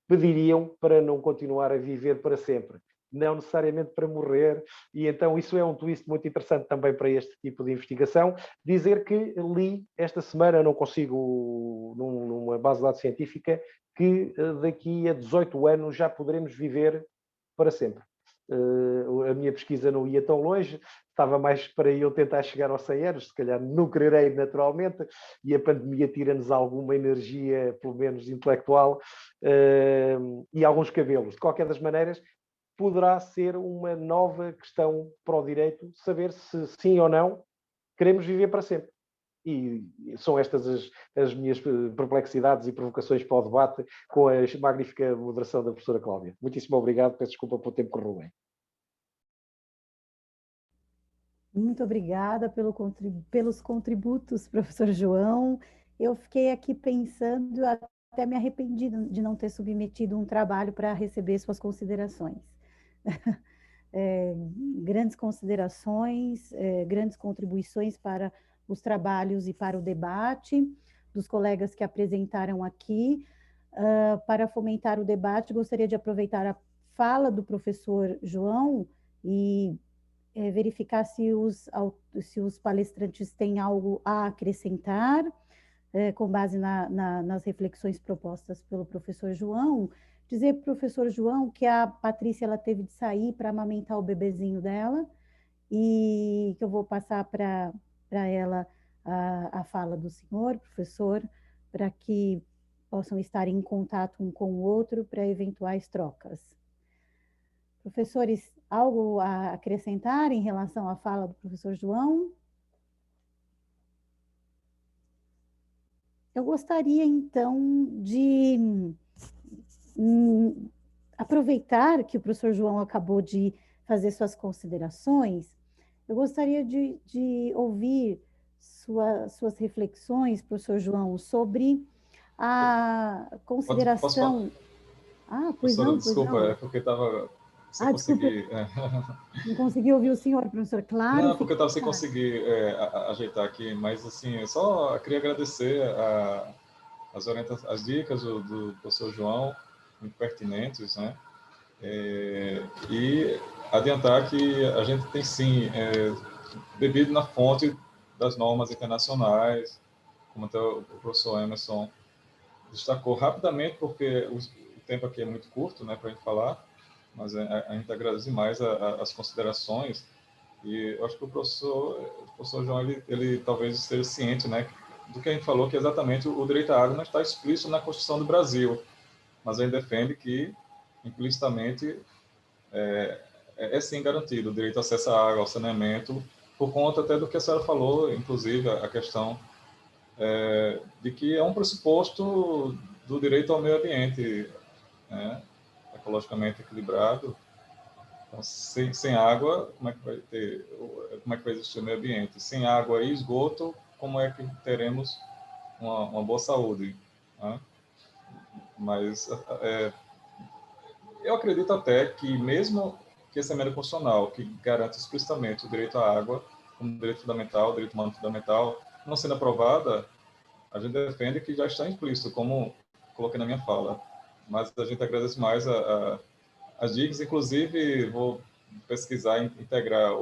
pediriam para não continuar a viver para sempre? Não necessariamente para morrer, e então isso é um twist muito interessante também para este tipo de investigação. Dizer que li esta semana, não consigo, numa base de dados científica, que daqui a 18 anos já poderemos viver para sempre. A minha pesquisa não ia tão longe, estava mais para eu tentar chegar aos 100 anos, se calhar não quererei naturalmente, e a pandemia tira-nos alguma energia, pelo menos intelectual, e alguns cabelos. De qualquer das maneiras, poderá ser uma nova questão para o direito, saber se sim ou não queremos viver para sempre. E são estas as minhas perplexidades e provocações para o debate, com a magnífica moderação da professora Cláudia. Muitíssimo obrigado, peço desculpa pelo tempo que roubei. Muito obrigada pelos contributos, professor João. Eu fiquei aqui pensando, até me arrependi de não ter submetido um trabalho para receber suas considerações. Grandes considerações, grandes contribuições para os trabalhos e para o debate dos colegas que apresentaram aqui. Para fomentar o debate, gostaria de aproveitar a fala do professor João e verificar se os palestrantes têm algo a acrescentar, com base nas reflexões propostas pelo professor João. Dizer para o professor João que a Patrícia ela teve de sair para amamentar o bebezinho dela, e que eu vou passar para ela a fala do senhor, professor, para que possam estar em contato um com o outro para eventuais trocas. Professores, algo a acrescentar em relação à fala do professor João? Eu gostaria, então, de aproveitar que o professor João acabou de fazer suas considerações. Eu gostaria de ouvir suas reflexões, professor João, sobre a consideração... Pois não, desculpa, é porque estava sem conseguir... Não consegui ouvir o senhor, professor, claro. Não, porque eu estava sem conseguir ajeitar aqui, mas assim, eu só queria agradecer as dicas do professor João, muito pertinentes, né? E adiantar que a gente tem sim bebido na fonte das normas internacionais, como até o professor Emerson destacou rapidamente, porque o tempo aqui é muito curto, né, para a gente falar, mas a gente agradece demais as considerações, e eu acho que o professor João, ele talvez esteja ciente, né, do que a gente falou, que exatamente o direito à água não está explícito na Constituição do Brasil, mas a gente defende que, implicitamente, é sim garantido o direito ao acesso à água, ao saneamento, por conta até do que a senhora falou, inclusive a questão de que é um pressuposto do direito ao meio ambiente, né, ecologicamente equilibrado. Então, sem água, como é que vai existir o meio ambiente? Sem água e esgoto, como é que teremos uma boa saúde, né? Mas eu acredito até que mesmo que essa emenda constitucional, que garante explicitamente o direito à água como direito fundamental, direito humano fundamental, não sendo aprovada, a gente defende que já está implícito, como coloquei na minha fala. Mas a gente agradece mais as dicas, inclusive vou pesquisar e integrar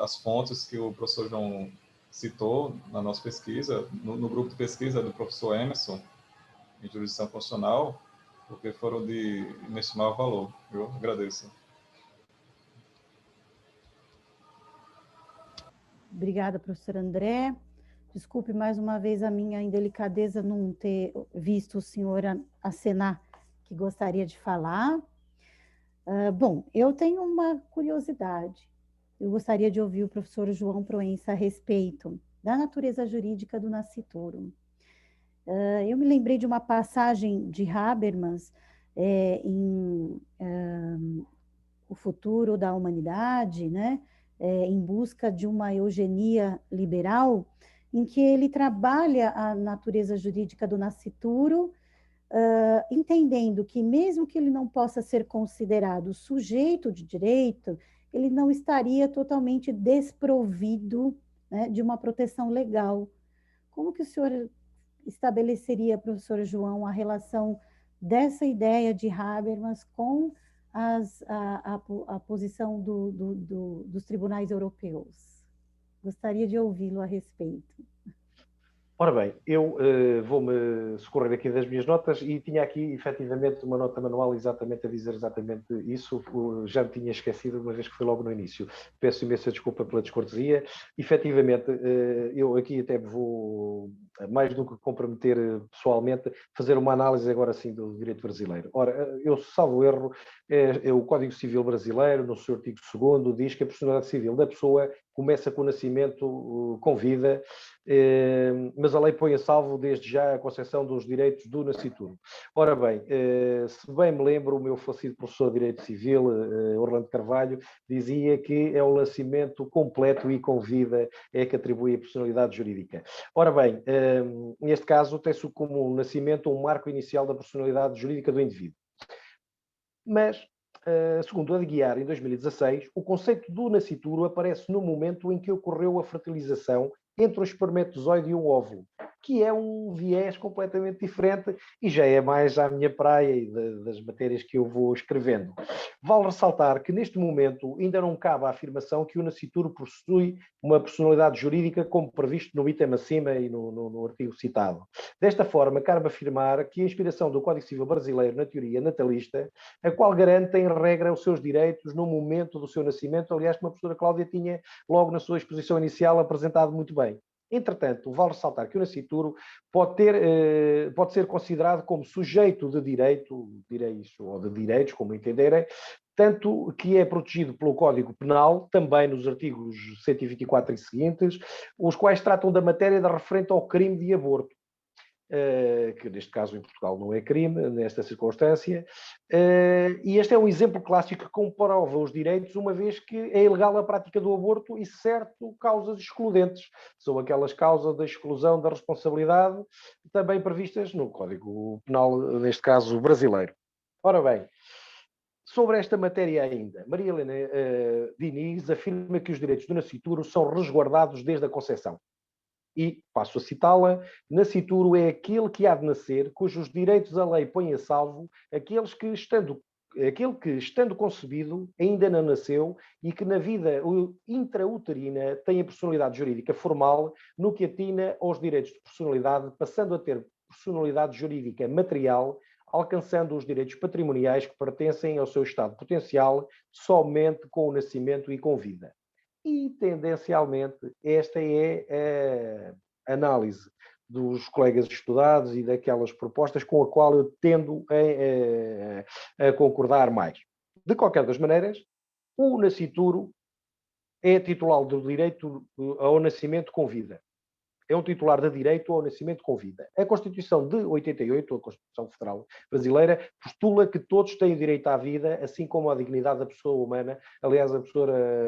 as fontes que o professor João citou na nossa pesquisa, no grupo de pesquisa do professor Emerson, em jurisdição constitucional, porque foram de inestimável valor. Eu agradeço. Obrigada, professor André. Desculpe mais uma vez a minha indelicadeza não ter visto o senhor acenar que gostaria de falar. Bom, eu tenho uma curiosidade. Eu gostaria de ouvir o professor João Proença a respeito da natureza jurídica do nascituro. Eu me lembrei de uma passagem de Habermas em O Futuro da Humanidade, né? Em busca de uma eugenia liberal, em que ele trabalha a natureza jurídica do nascituro, entendendo que mesmo que ele não possa ser considerado sujeito de direito, ele não estaria totalmente desprovido, né, de uma proteção legal. Como que o senhor estabeleceria, professor João, a relação dessa ideia de Habermas com a posição dos tribunais europeus? Gostaria de ouvi-lo a respeito. Ora bem, eu vou-me socorrer aqui das minhas notas e tinha aqui, efetivamente, uma nota manual exatamente a dizer exatamente isso. Já me tinha esquecido, uma vez que foi logo no início. Peço imensa desculpa pela descortesia. Efetivamente, eu aqui até vou, mais do que comprometer pessoalmente, fazer uma análise agora sim do direito brasileiro. Ora, eu salvo erro, o Código Civil brasileiro, no seu artigo 2º, diz que a personalidade civil da pessoa começa com o nascimento, com vida, mas a lei põe a salvo desde já a concessão dos direitos do nascituro. Ora bem, se bem me lembro, o meu falecido professor de Direito Civil, Orlando Carvalho, dizia que é o nascimento completo e com vida é que atribui a personalidade jurídica. Ora bem, neste caso tem-se como um nascimento um marco inicial da personalidade jurídica do indivíduo. Mas, segundo a de Guiar, em 2016, o conceito do nascituro aparece no momento em que ocorreu a fertilização entre o espermatozoide e o óvulo, que é um viés completamente diferente e já é mais à minha praia e das matérias que eu vou escrevendo. Vale ressaltar que, neste momento, ainda não cabe a afirmação que o nascituro possui uma personalidade jurídica como previsto no item acima e no artigo citado. Desta forma, cabe afirmar que a inspiração do Código Civil brasileiro na teoria natalista, a qual garante em regra os seus direitos no momento do seu nascimento, aliás, como a professora Cláudia tinha logo na sua exposição inicial apresentado muito bem. Entretanto, vale ressaltar que o nascituro pode ser considerado como sujeito de direito, ou de direitos, como entenderem, tanto que é protegido pelo Código Penal, também nos artigos 124 e seguintes, os quais tratam da matéria referente ao crime de aborto. Que neste caso em Portugal não é crime, nesta circunstância, e este é um exemplo clássico que comprova os direitos, uma vez que é ilegal a prática do aborto e certo causas excludentes, são aquelas causas da exclusão da responsabilidade, também previstas no Código Penal, neste caso brasileiro. Ora bem, sobre esta matéria ainda, Maria Helena Diniz afirma que os direitos do nascituro são resguardados desde a concepção. E, passo a citá-la, nascituro é aquele que há de nascer, cujos direitos a lei põe a salvo, aqueles que, estando aquele que, estando concebido, ainda não nasceu e que na vida intrauterina tem a personalidade jurídica formal no que atina aos direitos de personalidade, passando a ter personalidade jurídica material, alcançando os direitos patrimoniais que pertencem ao seu estado potencial somente com o nascimento e com vida. E, tendencialmente, esta é a análise dos colegas estudados e daquelas propostas com a qual eu tendo a concordar mais. De qualquer das maneiras, o nascituro é titular do direito ao nascimento com vida. É um titular de direito ao nascimento com vida. A Constituição de 88, a Constituição Federal Brasileira, postula que todos têm direito à vida, assim como à dignidade da pessoa humana. Aliás, a professora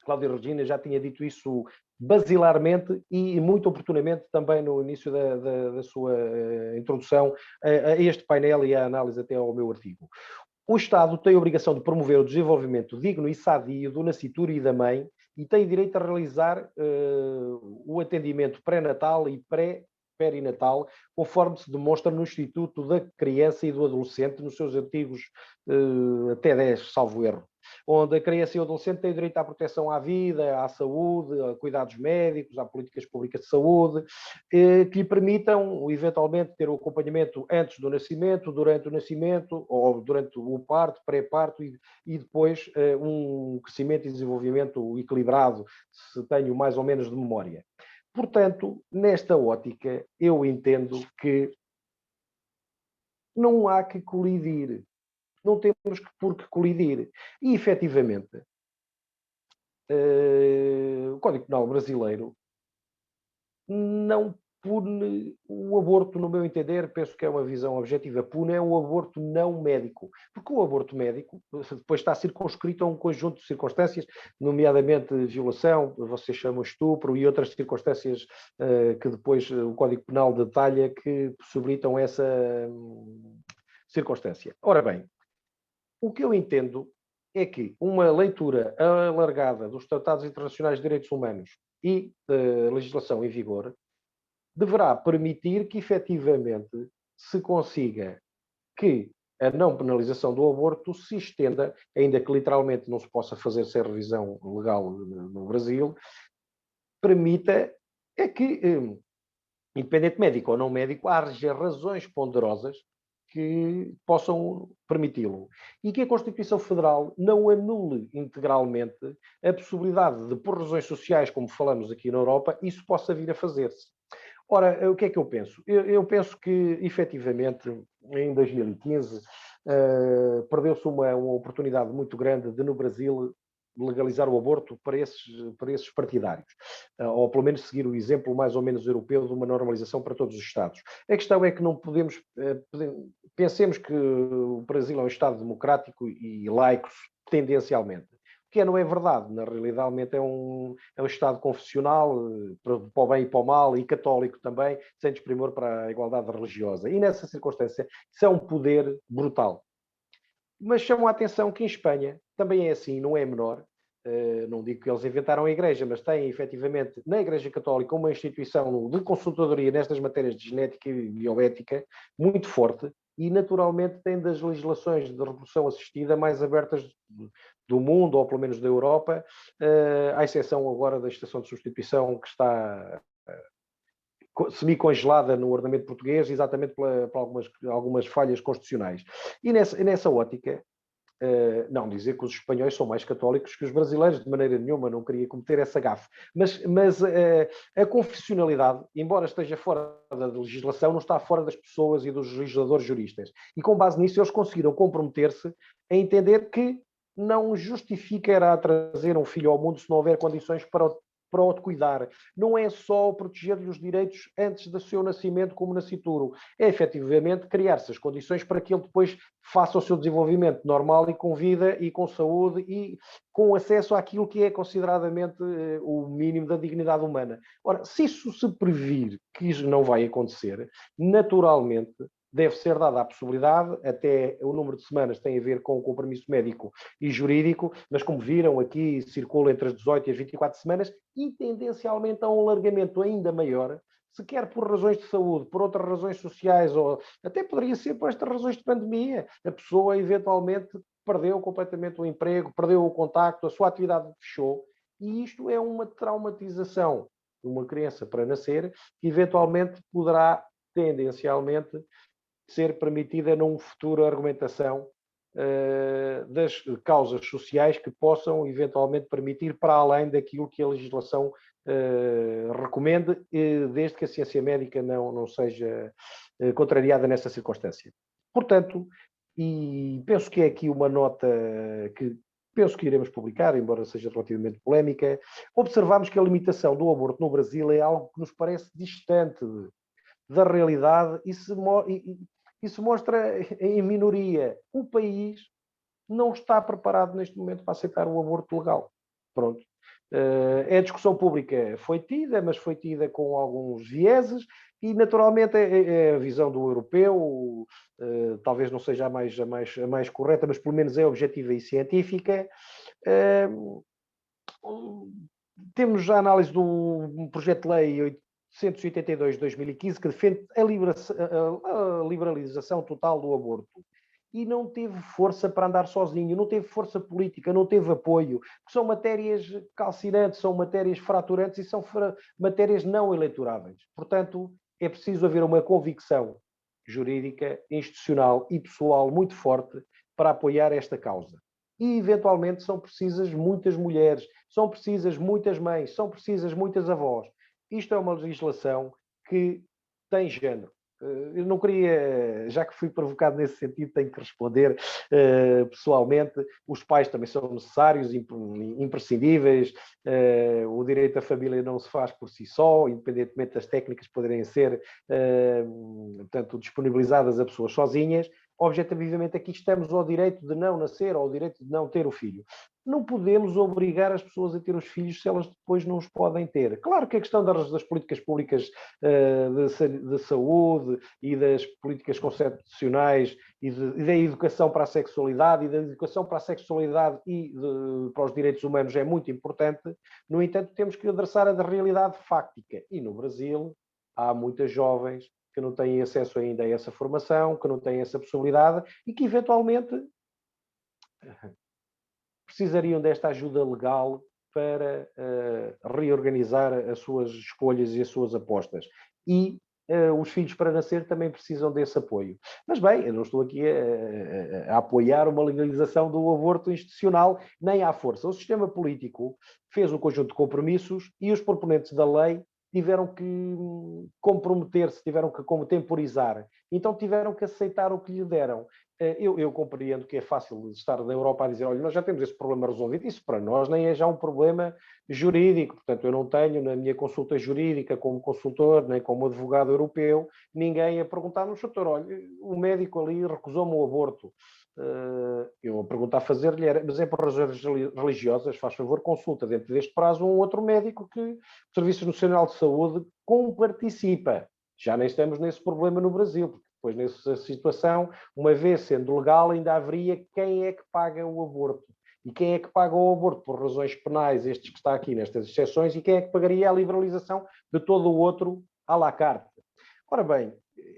Cláudia Regina já tinha dito isso basilarmente e muito oportunamente também no início da sua introdução a este painel e à análise até ao meu artigo. O Estado tem a obrigação de promover o desenvolvimento digno e sadio do nascituro e da mãe e tem direito a realizar o atendimento pré-natal e perinatal, conforme se demonstra no Instituto da Criança e do Adolescente, nos seus artigos até 10, salvo erro, onde a criança e o adolescente têm direito à proteção à vida, à saúde, a cuidados médicos, a políticas públicas de saúde, que lhe permitam, eventualmente, ter o acompanhamento antes do nascimento, durante o nascimento, ou durante o parto, pré-parto e depois um crescimento e desenvolvimento equilibrado, se tenho mais ou menos de memória. Portanto, nesta ótica, eu entendo que não há que colidir. Não temos por que colidir. E, efetivamente, o Código Penal brasileiro não pune o aborto, no meu entender, penso que é uma visão objetiva, pune o aborto não médico. Porque o aborto médico depois está circunscrito a um conjunto de circunstâncias, nomeadamente violação, vocês chamam estupro, e outras circunstâncias que depois o Código Penal detalha que possibilitam essa circunstância. Ora bem, o que eu entendo é que uma leitura alargada dos tratados internacionais de direitos humanos e da legislação em vigor deverá permitir que, efetivamente, se consiga que a não penalização do aborto se estenda, ainda que literalmente não se possa fazer sem revisão legal no Brasil, permita que, independente médico ou não médico, haja razões ponderosas que possam permiti-lo. E que a Constituição Federal não anule integralmente a possibilidade de, por razões sociais, como falamos aqui na Europa, isso possa vir a fazer-se. Ora, o que é que eu penso? Eu penso que, efetivamente, em 2015, perdeu-se uma oportunidade muito grande de, no Brasil, legalizar o aborto para esses partidários, ou pelo menos seguir o exemplo mais ou menos europeu de uma normalização para todos os Estados. A questão é que não podemos, pensemos que o Brasil é um Estado democrático e laico tendencialmente, que não é verdade, na realidade é um Estado confessional, para o bem e para o mal, e católico também, sem desprimor para a igualdade religiosa. E nessa circunstância, isso é um poder brutal. Mas chamo a atenção que em Espanha também é assim, não é menor. Não digo que eles inventaram a Igreja, mas têm efetivamente na Igreja Católica uma instituição de consultadoria nestas matérias de genética e bioética muito forte e naturalmente tem das legislações de reprodução assistida mais abertas do mundo, ou pelo menos da Europa, à exceção agora da estação de substituição que está semi-congelada no ordenamento português, exatamente por algumas falhas constitucionais. E nessa ótica, não dizer que os espanhóis são mais católicos que os brasileiros, de maneira nenhuma, não queria cometer essa gafe. Mas a confessionalidade, embora esteja fora da legislação, não está fora das pessoas e dos legisladores juristas. E com base nisso, eles conseguiram comprometer-se a entender que não justificará trazer um filho ao mundo se não houver condições para o cuidar. Não é só proteger-lhe os direitos antes do seu nascimento como nascituro. É efetivamente criar-se as condições para que ele depois faça o seu desenvolvimento normal e com vida e com saúde e com acesso àquilo que é consideradamente o mínimo da dignidade humana. Ora, se isso se previr que isso não vai acontecer, naturalmente deve ser dada a possibilidade, até o número de semanas tem a ver com o compromisso médico e jurídico, mas como viram aqui circula entre as 18 e as 24 semanas e tendencialmente a um alargamento ainda maior se quer por razões de saúde, por outras razões sociais, ou até poderia ser por estas razões de pandemia, a pessoa eventualmente perdeu completamente o emprego, perdeu o contacto, a sua atividade fechou, e isto é uma traumatização de uma criança para nascer, que eventualmente poderá, tendencialmente, ser permitida num futuro argumentação das causas sociais que possam eventualmente permitir para além daquilo que a legislação recomende, desde que a ciência médica não seja contrariada nessa circunstância. Portanto, e penso que é aqui uma nota que penso que iremos publicar, embora seja relativamente polémica, observamos que a limitação do aborto no Brasil é algo que nos parece distante da realidade e se mostra em minoria. O país não está preparado neste momento para aceitar o aborto legal. Pronto. A discussão pública foi tida, mas foi tida com alguns vieses e, naturalmente, a visão do europeu talvez não seja a mais correta, mas pelo menos é objetiva e científica. Temos a análise do projeto de lei 182 de 2015, que defende a liberalização total do aborto. E não teve força para andar sozinho, não teve força política, não teve apoio, porque são matérias calcinantes, são matérias fraturantes e são matérias não eleitoráveis. Portanto, é preciso haver uma convicção jurídica, institucional e pessoal muito forte para apoiar esta causa. E, eventualmente, são precisas muitas mulheres, são precisas muitas mães, são precisas muitas avós. Isto é uma legislação que tem género. Eu não queria, já que fui provocado nesse sentido, tenho que responder pessoalmente. Os pais também são necessários, imprescindíveis. O direito à família não se faz por si só, independentemente das técnicas poderem ser portanto, disponibilizadas a pessoas sozinhas. Objetivamente, aqui estamos ao direito de não nascer, ou ao direito de não ter o filho. Não podemos obrigar as pessoas a ter os filhos se elas depois não os podem ter. Claro que a questão das políticas públicas de saúde e das políticas concepcionais e da educação para a sexualidade e da educação para a sexualidade para os direitos humanos é muito importante. No entanto, temos que adressar a realidade fáctica. E no Brasil há muitas jovens que não têm acesso ainda a essa formação, que não têm essa possibilidade e que eventualmente precisariam desta ajuda legal para reorganizar as suas escolhas e as suas apostas. E os filhos para nascer também precisam desse apoio. Mas bem, eu não estou aqui a apoiar uma legalização do aborto institucional, nem à força. O sistema político fez um conjunto de compromissos e os proponentes da lei tiveram que comprometer-se, tiveram que temporizar. Então tiveram que aceitar o que lhe deram. Eu compreendo que é fácil estar na Europa a dizer, olha, nós já temos esse problema resolvido. Isso para nós nem é já um problema jurídico. Portanto, eu não tenho na minha consulta jurídica como consultor, nem como advogado europeu, ninguém a perguntar-nos, doutor, olha, o médico ali recusou-me o aborto. Eu a pergunta a fazer-lhe era, mas é por razões religiosas, faz favor, consulta dentro deste prazo um outro médico que o Serviço Nacional de Saúde comparticipa. Já nem estamos nesse problema no Brasil, porque depois nessa situação, uma vez sendo legal, ainda haveria quem é que paga o aborto. E quem é que paga o aborto por razões penais, estes que está aqui nestas exceções, e quem é que pagaria a liberalização de todo o outro à la carte. Ora bem,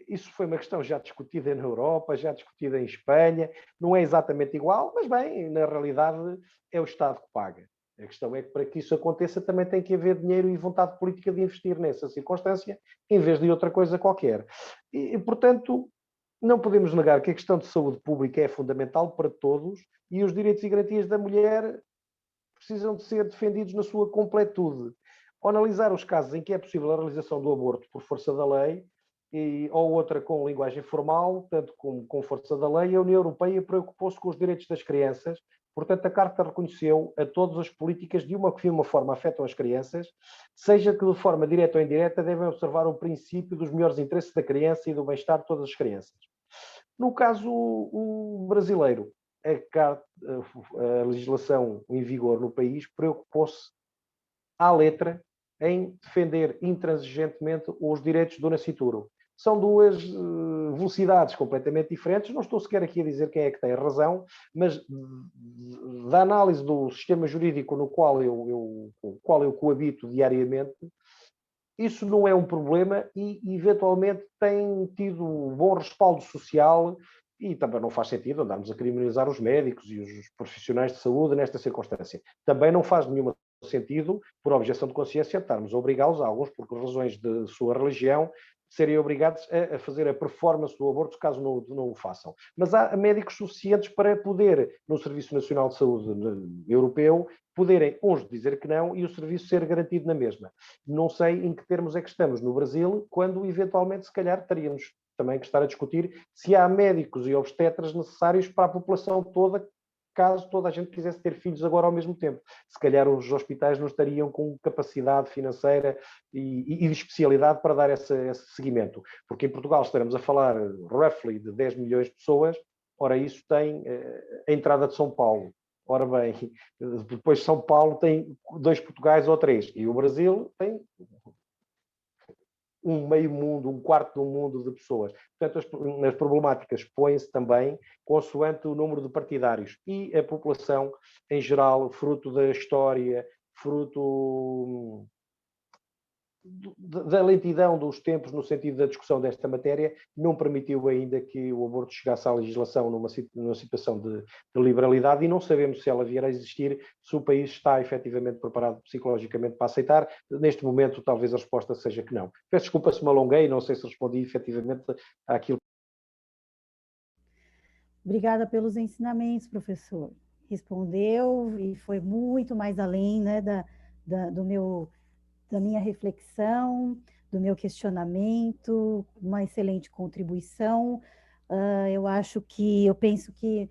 isso foi uma questão já discutida na Europa, já discutida em Espanha, não é exatamente igual, mas bem, na realidade é o Estado que paga. A questão é que para que isso aconteça também tem que haver dinheiro e vontade política de investir nessa circunstância, em vez de outra coisa qualquer. E portanto, não podemos negar que a questão de saúde pública é fundamental para todos e os direitos e garantias da mulher precisam de ser defendidos na sua completude. Ao analisar os casos em que é possível a realização do aborto por força da lei, ou outra com linguagem formal, tanto como com força da lei, a União Europeia preocupou-se com os direitos das crianças. Portanto, a Carta reconheceu a todas as políticas de uma forma afetam as crianças, seja que de forma direta ou indireta devem observar o princípio dos melhores interesses da criança e do bem-estar de todas as crianças. No caso o brasileiro, a legislação em vigor no país preocupou-se à letra em defender intransigentemente os direitos do nascituro. São duas velocidades completamente diferentes. Não estou sequer aqui a dizer quem é que tem razão, mas da análise do sistema jurídico no qual eu coabito diariamente, isso não é um problema e, eventualmente, tem tido um bom respaldo social e também não faz sentido andarmos a criminalizar os médicos e os profissionais de saúde nesta circunstância. Também não faz nenhum sentido, por objeção de consciência, estarmos a obrigá-los, a alguns, por razões de sua religião, serem obrigados a fazer a performance do aborto caso não o façam. Mas há médicos suficientes para poder, no Serviço Nacional de Saúde Europeu, poderem uns dizer que não e o serviço ser garantido na mesma. Não sei em que termos é que estamos no Brasil, quando eventualmente, se calhar, teríamos também que estar a discutir se há médicos e obstetras necessários para a população toda, caso toda a gente quisesse ter filhos agora ao mesmo tempo. Se calhar os hospitais não estariam com capacidade financeira e de especialidade para dar esse seguimento. Porque em Portugal estaremos a falar, roughly, de 10 milhões de pessoas, ora isso tem a entrada de São Paulo. Ora bem, depois São Paulo tem 2 Portugais ou 3, e o Brasil tem um meio mundo, um quarto do mundo de pessoas. Portanto, as problemáticas põem-se também consoante o número de partidários e a população em geral, fruto da história, fruto da lentidão dos tempos no sentido da discussão desta matéria, não permitiu ainda que o aborto chegasse à legislação numa situação de liberalidade, e não sabemos se ela vier a existir, se o país está efetivamente preparado psicologicamente para aceitar. Neste momento, talvez a resposta seja que não. Peço desculpa se me alonguei, não sei se respondi efetivamente àquilo. Obrigada pelos ensinamentos, professor. Respondeu e foi muito mais além, né, da minha reflexão, do meu questionamento, uma excelente contribuição. Eu penso que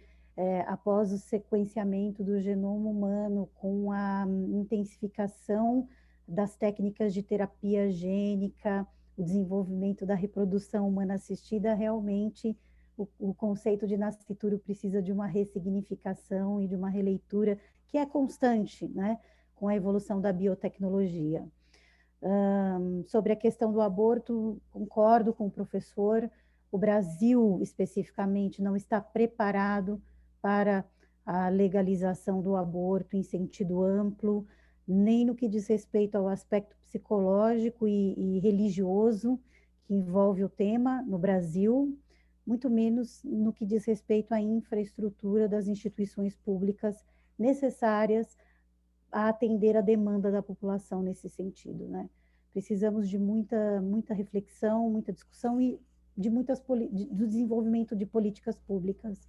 após o sequenciamento do genoma humano, com a intensificação das técnicas de terapia gênica, o desenvolvimento da reprodução humana assistida, realmente o conceito de nascituro precisa de uma ressignificação e de uma releitura que é constante, né, com a evolução da biotecnologia. Sobre a questão do aborto, concordo com o professor, o Brasil, especificamente, não está preparado para a legalização do aborto em sentido amplo, nem no que diz respeito ao aspecto psicológico e religioso que envolve o tema no Brasil, muito menos no que diz respeito à infraestrutura das instituições públicas necessárias a atender a demanda da população nesse sentido, né? Precisamos de muita reflexão, muita discussão e do desenvolvimento de políticas públicas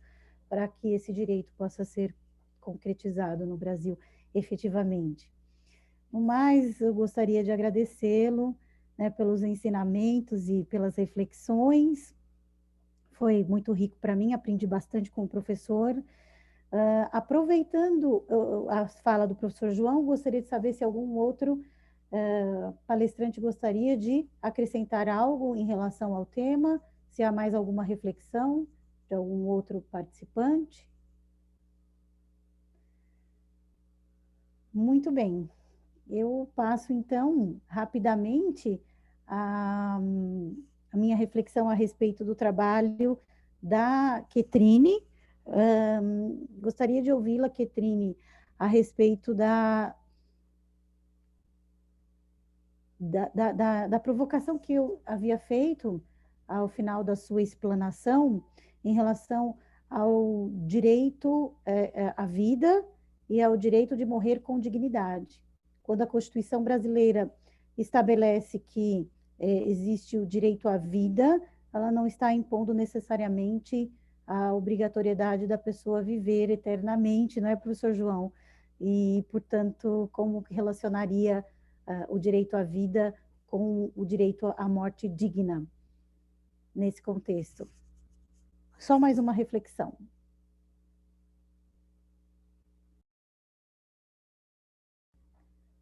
para que esse direito possa ser concretizado no Brasil efetivamente. No mais, eu gostaria de agradecê-lo, né, pelos ensinamentos e pelas reflexões. Foi muito rico para mim, aprendi bastante com o professor. Aproveitando a fala do professor João, gostaria de saber se algum outro palestrante gostaria de acrescentar algo em relação ao tema, se há mais alguma reflexão de algum outro participante. Muito bem. Eu passo, então, rapidamente a minha reflexão a respeito do trabalho da Ketrine. Gostaria de ouvi-la, Ketrine, a respeito da provocação que eu havia feito ao final da sua explanação em relação ao direito à vida e ao direito de morrer com dignidade. Quando a Constituição brasileira estabelece que existe o direito à vida, ela não está impondo necessariamente a obrigatoriedade da pessoa viver eternamente, não é, professor João? E, portanto, como relacionaria o direito à vida com o direito à morte digna nesse contexto? Só mais uma reflexão.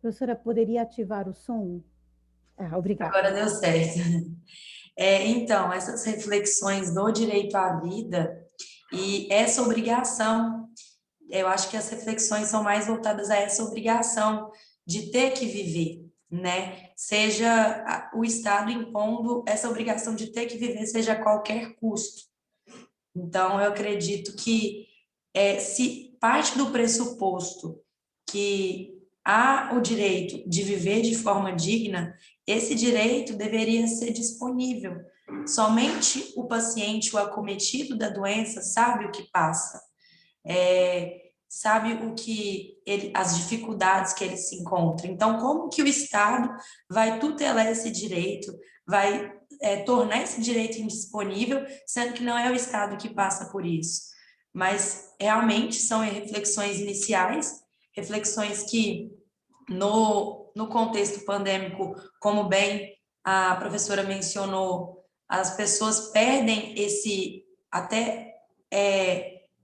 Professora, poderia ativar o som? Obrigada. Agora deu certo. Então, essas reflexões do direito à vida e essa obrigação, eu acho que as reflexões são mais voltadas a essa obrigação de ter que viver, né? Seja o Estado impondo essa obrigação de ter que viver, seja a qualquer custo. Então, eu acredito que se parte do pressuposto que há o direito de viver de forma digna, esse direito deveria ser disponível. Somente o paciente, o acometido da doença, sabe o que passa, sabe o que as dificuldades que ele se encontra. Então, como que o Estado vai tutelar esse direito, vai tornar esse direito indisponível, sendo que não é o Estado que passa por isso? Mas realmente são reflexões iniciais, reflexões que no contexto pandêmico, como bem a professora mencionou, as pessoas perdem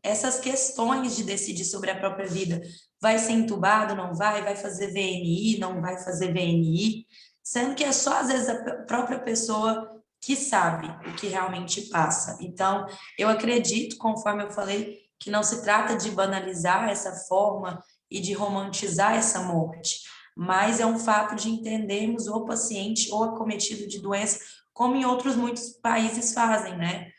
essas questões de decidir sobre a própria vida. Vai ser entubado, não vai? Vai fazer VNI, não vai fazer VNI? Sendo que é só, às vezes, a própria pessoa que sabe o que realmente passa. Então, eu acredito, conforme eu falei, que não se trata de banalizar essa forma e de romantizar essa morte, mas é um fato de entendermos o paciente ou acometido de doença, como em outros muitos países fazem, né?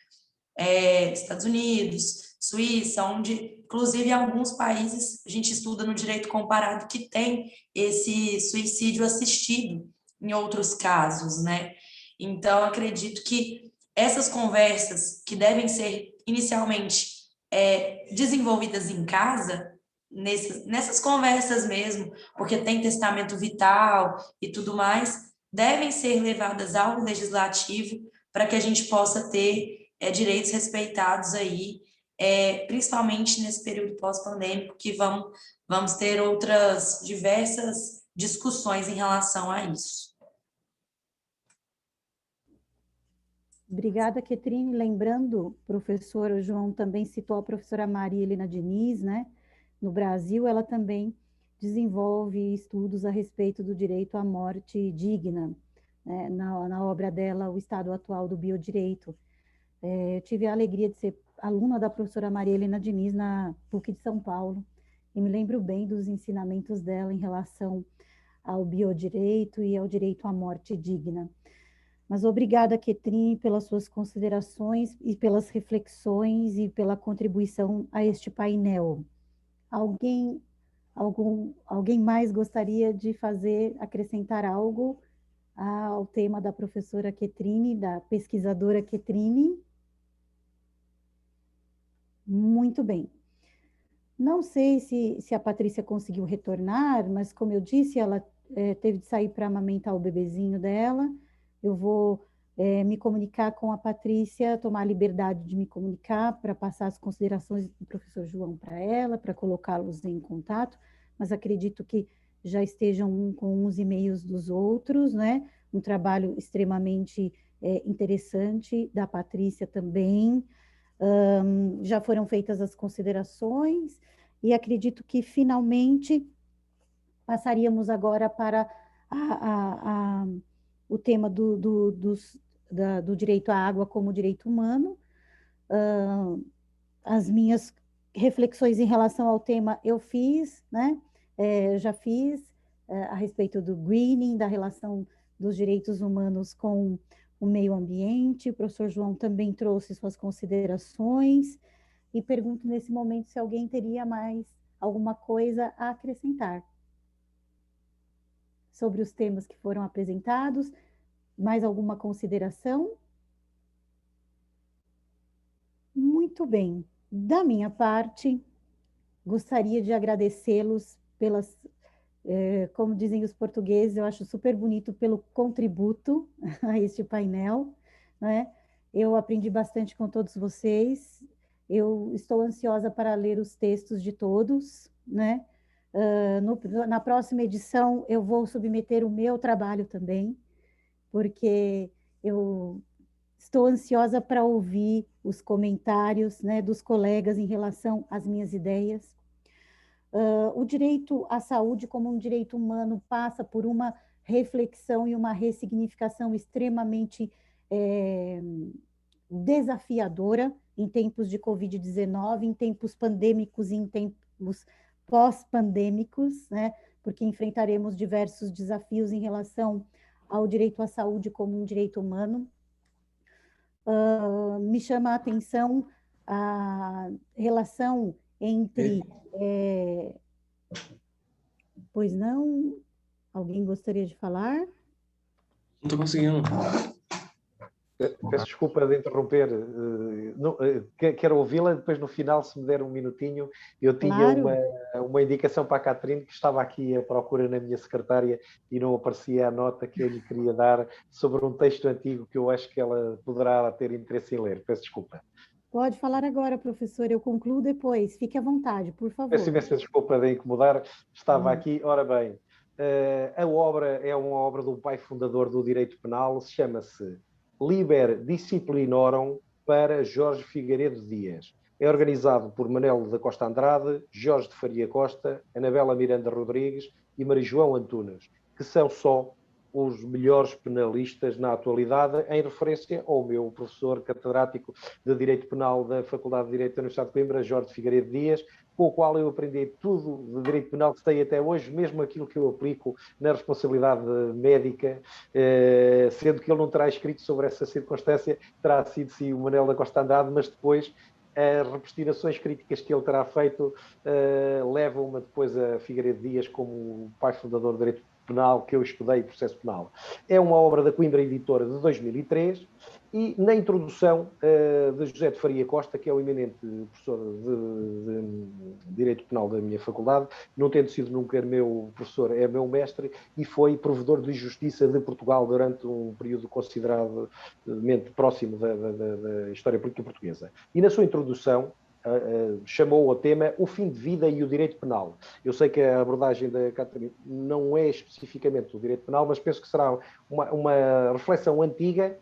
Estados Unidos, Suíça, onde, inclusive, em alguns países, a gente estuda no direito comparado que tem esse suicídio assistido em outros casos, né? Então, acredito que essas conversas que devem ser inicialmente desenvolvidas em casa, nessas conversas mesmo, porque tem testamento vital e tudo mais, devem ser levadas ao legislativo para que a gente possa ter direitos respeitados aí, principalmente nesse período pós-pandêmico, que vamos ter outras diversas discussões em relação a isso. Obrigada, Ketrine. Lembrando, o professor João também citou a professora Maria Helena Diniz, né? No Brasil, ela também desenvolve estudos a respeito do direito à morte digna, né? Na obra dela, O Estado Atual do Biodireito. Eu tive a alegria de ser aluna da professora Maria Helena Diniz na PUC de São Paulo, e me lembro bem dos ensinamentos dela em relação ao biodireito e ao direito à morte digna. Mas obrigada, Ketrine, pelas suas considerações e pelas reflexões e pela contribuição a este painel. Alguém mais gostaria de acrescentar algo ao tema da professora Ketrine, da pesquisadora Ketrine? Muito bem. Não sei se a Patrícia conseguiu retornar, mas como eu disse, ela teve de sair para amamentar o bebezinho dela. Eu vou me comunicar com a Patrícia, tomar a liberdade de me comunicar para passar as considerações do professor João para ela, para colocá-los em contato, mas acredito que já estejam com uns e-mails dos outros, né? Um trabalho extremamente interessante da Patrícia também. Já foram feitas as considerações e acredito que finalmente passaríamos agora para o tema do direito à água como direito humano. As minhas reflexões em relação ao tema eu fiz, né? Já fiz a respeito do greening, da relação dos direitos humanos com o meio ambiente. O professor João também trouxe suas considerações, e pergunto nesse momento se alguém teria mais alguma coisa a acrescentar sobre os temas que foram apresentados. Mais alguma consideração? Muito bem. Da minha parte, gostaria de agradecê-los pelas, como dizem os portugueses, eu acho super bonito, pelo contributo a este painel, né? Eu aprendi bastante com todos vocês. Eu estou ansiosa para ler os textos de todos, né? Na próxima edição, eu vou submeter o meu trabalho também, porque eu estou ansiosa para ouvir os comentários, né, dos colegas em relação às minhas ideias. O direito à saúde como um direito humano passa por uma reflexão e uma ressignificação extremamente desafiadora em tempos de Covid-19, em tempos pandêmicos e em tempos pós-pandêmicos, né? Porque enfrentaremos diversos desafios em relação ao direito à saúde como um direito humano. Me chama a atenção a relação entre Pois não? Alguém gostaria de falar? Não estou conseguindo. Peço desculpa de interromper, quero ouvi-la, depois no final, se me der um minutinho, eu tinha Claro. uma indicação para a Catarina, que estava aqui à procura na minha secretária e não aparecia a nota que eu lhe queria dar sobre um texto antigo que eu acho que ela poderá ter interesse em ler. Peço desculpa. Pode falar agora, professor, eu concluo depois. Fique à vontade, por favor. Peço imensa desculpa de incomodar, estava aqui. Ora bem, a obra é uma obra do pai fundador do direito penal, chama-se Liber Disciplinorum para Jorge Figueiredo Dias. É organizado por Manelo da Costa Andrade, Jorge de Faria Costa, Anabela Miranda Rodrigues e Maria João Antunes, que são só os melhores penalistas na atualidade, em referência ao meu professor catedrático de Direito Penal da Faculdade de Direito da Universidade de Coimbra, Jorge de Figueiredo Dias, com o qual eu aprendi tudo de direito penal que sei até hoje, mesmo aquilo que eu aplico na responsabilidade médica, sendo que ele não terá escrito sobre essa circunstância, terá sido sim o Manel da Costa Andrade, mas depois as representações críticas que ele terá feito levam-me depois a Figueiredo Dias como o pai fundador do direito penal que eu estudei, processo penal. É uma obra da Coimbra Editora de 2003 e na introdução de José de Faria Costa, que é o eminente professor de Direito Penal da minha faculdade, não tendo sido nunca meu professor, é meu mestre e foi provedor de justiça de Portugal durante um período consideravelmente próximo da história política portuguesa. E na sua introdução chamou o tema o fim de vida e o direito penal. Eu sei que a abordagem da Catarina não é especificamente do direito penal, mas penso que será uma reflexão antiga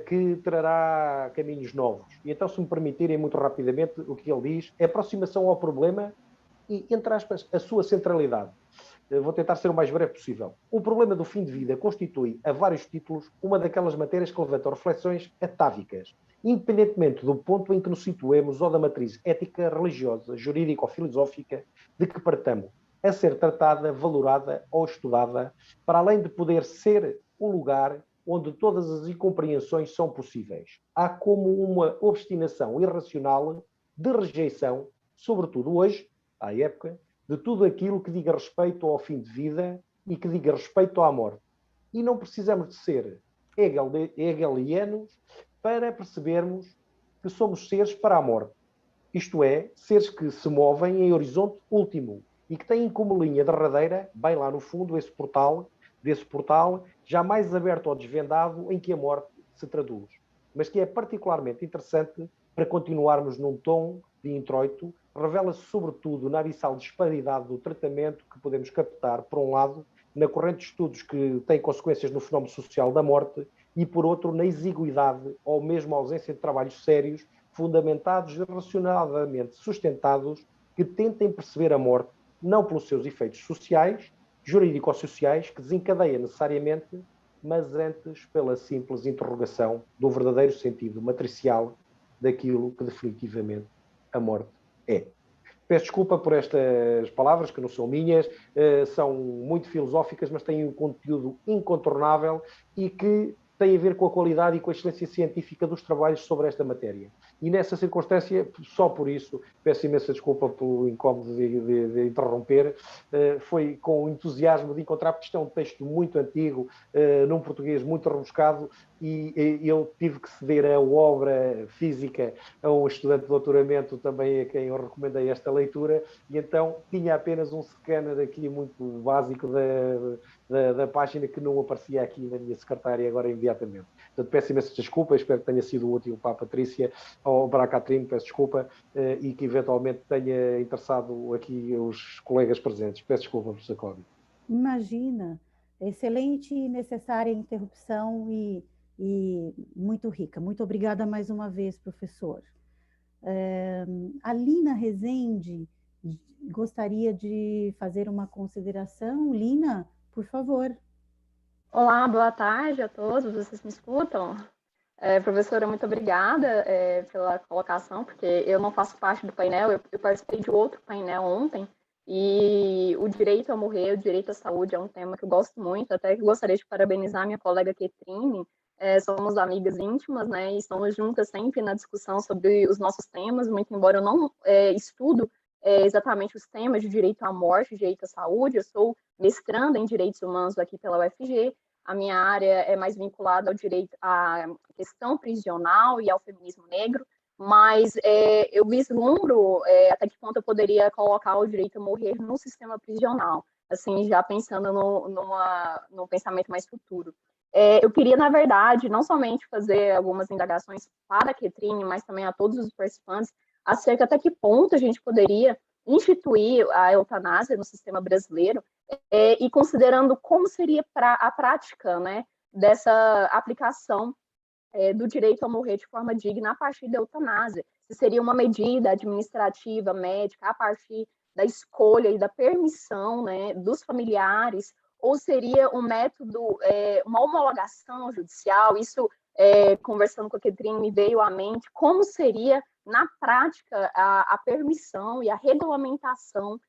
que trará caminhos novos. E então, se me permitirem muito rapidamente, o que ele diz é aproximação ao problema e, entre aspas, a sua centralidade. Vou tentar ser o mais breve possível. O problema do fim de vida constitui, a vários títulos, uma daquelas matérias que levantam reflexões atávicas, independentemente do ponto em que nos situemos ou da matriz ética, religiosa, jurídica ou filosófica de que partamos, a ser tratada, valorada ou estudada, para além de poder ser o lugar onde todas as incompreensões são possíveis. Há como uma obstinação irracional de rejeição, sobretudo hoje, à época, de tudo aquilo que diga respeito ao fim de vida e que diga respeito à morte. E não precisamos de ser hegelianos para percebermos que somos seres para a morte. Isto é, seres que se movem em horizonte último e que têm como linha derradeira, bem lá no fundo, desse portal, jamais aberto ou desvendado, em que a morte se traduz. Mas que é particularmente interessante para continuarmos num tom de introito, revela-se sobretudo na abissal disparidade do tratamento que podemos captar, por um lado, na corrente de estudos que têm consequências no fenómeno social da morte e, por outro, na exiguidade ou mesmo ausência de trabalhos sérios, fundamentados e racionalmente sustentados, que tentem perceber a morte não pelos seus efeitos sociais, jurídico-sociais, que desencadeia necessariamente, mas antes pela simples interrogação do verdadeiro sentido matricial daquilo que definitivamente a morte é. Peço desculpa por estas palavras, que não são minhas, são muito filosóficas, mas têm um conteúdo incontornável e que tem a ver com a qualidade e com a excelência científica dos trabalhos sobre esta matéria. E nessa circunstância, só por isso, peço imensa desculpa pelo incómodo de interromper, foi com entusiasmo de encontrar, porque isto é um texto muito antigo, num português muito rebuscado, e eu tive que ceder a obra física a um estudante de doutoramento também a quem eu recomendei esta leitura, e então tinha apenas um scanner aqui muito básico da página que não aparecia aqui na minha secretária agora imediatamente. Portanto, peço imensa desculpa, espero que tenha sido útil para a Patrícia ou para a Catarina, peço desculpa, e que eventualmente tenha interessado aqui os colegas presentes. Peço desculpa, professor Cláudio. Imagina, excelente e necessária interrupção e muito rica. Muito obrigada mais uma vez, professor. A Lina Rezende gostaria de fazer uma consideração. Lina, por favor. Olá, boa tarde a todos, vocês me escutam? Professora, muito obrigada pela colocação, porque eu não faço parte do painel, eu participei de outro painel ontem, e o direito a morrer, o direito à saúde é um tema que eu gosto muito, até que gostaria de parabenizar minha colega Ketrine, somos amigas íntimas, né, e estamos juntas sempre na discussão sobre os nossos temas, muito embora eu não estudo exatamente os temas de direito à morte, direito à saúde. Eu sou mestranda em Direitos Humanos aqui pela UFG. A minha área é mais vinculada ao direito à questão prisional e ao feminismo negro, mas eu vislumbro até que ponto eu poderia colocar o direito a morrer no sistema prisional, assim, já pensando num pensamento mais futuro. Eu queria, na verdade, não somente fazer algumas indagações para a Ketrine, mas também a todos os participantes, acerca até que ponto a gente poderia instituir a eutanásia no sistema brasileiro, e considerando como seria a prática, né, dessa aplicação do direito a morrer de forma digna a partir da eutanásia. Se seria uma medida administrativa, médica, a partir da escolha e da permissão, né, dos familiares, ou seria um método, uma homologação judicial. Isso, conversando com a Ketrine, me veio à mente como seria, na prática, a permissão e a regulamentação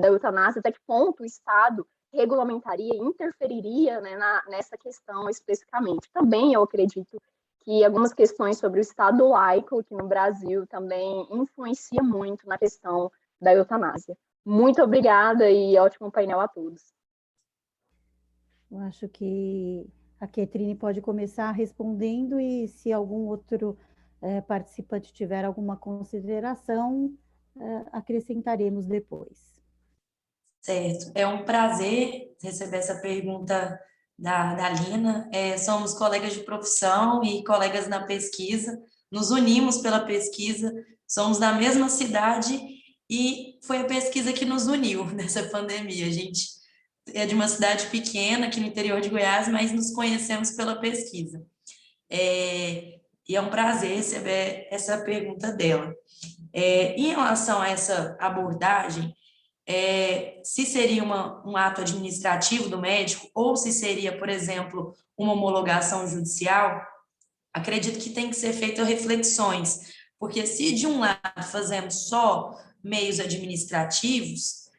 da eutanásia, até que ponto o Estado regulamentaria, interferiria, né, nessa questão especificamente. Também eu acredito que algumas questões sobre o Estado laico, que no Brasil também influencia muito na questão da eutanásia. Muito obrigada e ótimo painel a todos. Eu acho que a Ketrine pode começar respondendo, e se algum outro participante tiver alguma consideração, acrescentaremos depois. Certo, é um prazer receber essa pergunta da Lina. Somos colegas de profissão e colegas na pesquisa, nos unimos pela pesquisa, somos da mesma cidade e foi a pesquisa que nos uniu nessa pandemia. A gente é de uma cidade pequena aqui no interior de Goiás, mas nos conhecemos pela pesquisa. E é um prazer receber essa pergunta dela. Em relação a essa abordagem, se seria um ato administrativo do médico ou se seria, por exemplo, uma homologação judicial, acredito que tem que ser feitas reflexões, porque se de um lado fazemos só meios administrativos,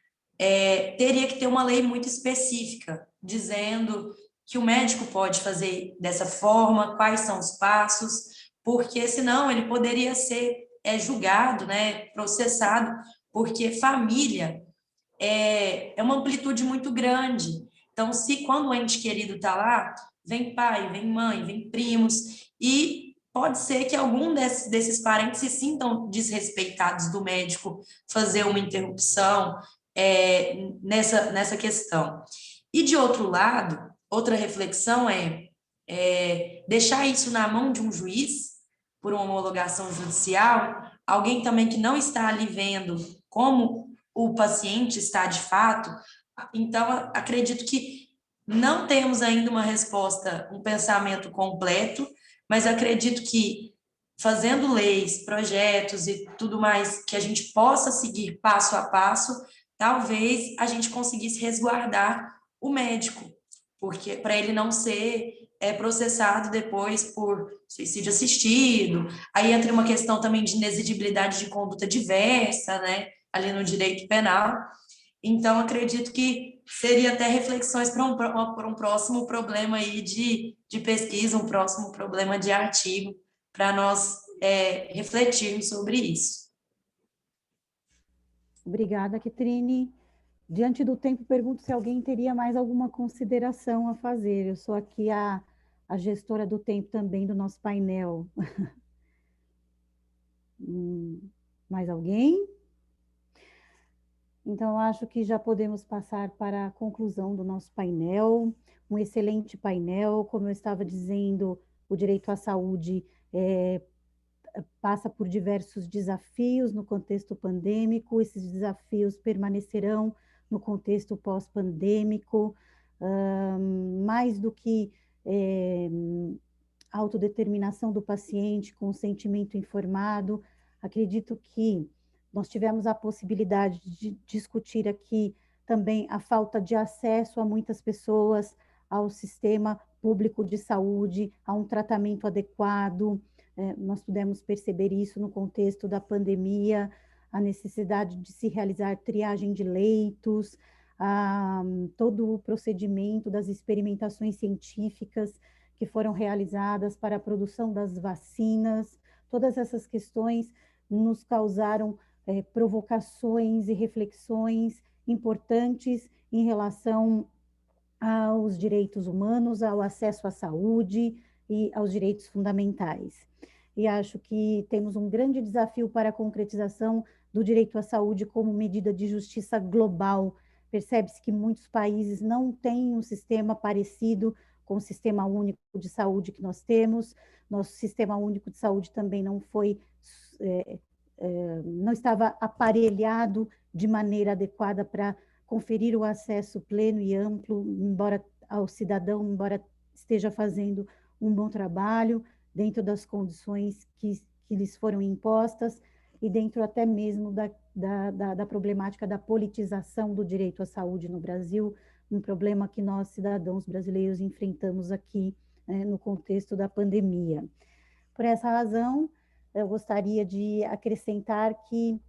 teria que ter uma lei muito específica, dizendo que o médico pode fazer dessa forma, quais são os passos, porque senão ele poderia ser julgado, né, processado, porque família é uma amplitude muito grande. Então, se quando o ente querido está lá, vem pai, vem mãe, vem primos, e pode ser que algum desses parentes se sintam desrespeitados do médico fazer uma interrupção nessa questão. E, de outro lado, outra reflexão deixar isso na mão de um juiz, por uma homologação judicial, alguém também que não está ali vendo como o paciente está de fato. Então, acredito que não temos ainda uma resposta, um pensamento completo, mas acredito que fazendo leis, projetos e tudo mais que a gente possa seguir passo a passo, talvez a gente conseguisse resguardar o médico, porque para ele não ser processado depois por suicídio assistido. Aí entra uma questão também de inexigibilidade de conduta diversa, né, ali no direito penal. Então, acredito que seria até reflexões para um próximo problema aí de pesquisa, um próximo problema de artigo, para nós refletirmos sobre isso. Obrigada, Ketrine. Diante do tempo, pergunto se alguém teria mais alguma consideração a fazer. Eu sou aqui a gestora do tempo também do nosso painel. Mais alguém? Então, acho que já podemos passar para a conclusão do nosso painel. Um excelente painel. Como eu estava dizendo, o direito à saúde passa por diversos desafios no contexto pandêmico. Esses desafios permanecerão no contexto pós-pandêmico. Mais do que autodeterminação do paciente, consentimento informado, acredito que nós tivemos a possibilidade de discutir aqui também a falta de acesso a muitas pessoas ao sistema público de saúde, a um tratamento adequado. Nós pudemos perceber isso no contexto da pandemia, a necessidade de se realizar triagem de leitos, todo o procedimento das experimentações científicas que foram realizadas para a produção das vacinas. Todas essas questões nos causaram provocações e reflexões importantes em relação aos direitos humanos, ao acesso à saúde e aos direitos fundamentais. E acho que temos um grande desafio para a concretização do direito à saúde como medida de justiça global. Percebe-se que muitos países não têm um sistema parecido com o sistema único de saúde que nós temos. Nosso sistema único de saúde também não foi, não estava aparelhado de maneira adequada para conferir o acesso pleno e amplo, embora ao cidadão, embora esteja fazendo um bom trabalho dentro das condições que lhes foram impostas e dentro até mesmo da problemática da politização do direito à saúde no Brasil, um problema que nós, cidadãos brasileiros, enfrentamos aqui no contexto da pandemia. Por essa razão, eu gostaria de acrescentar que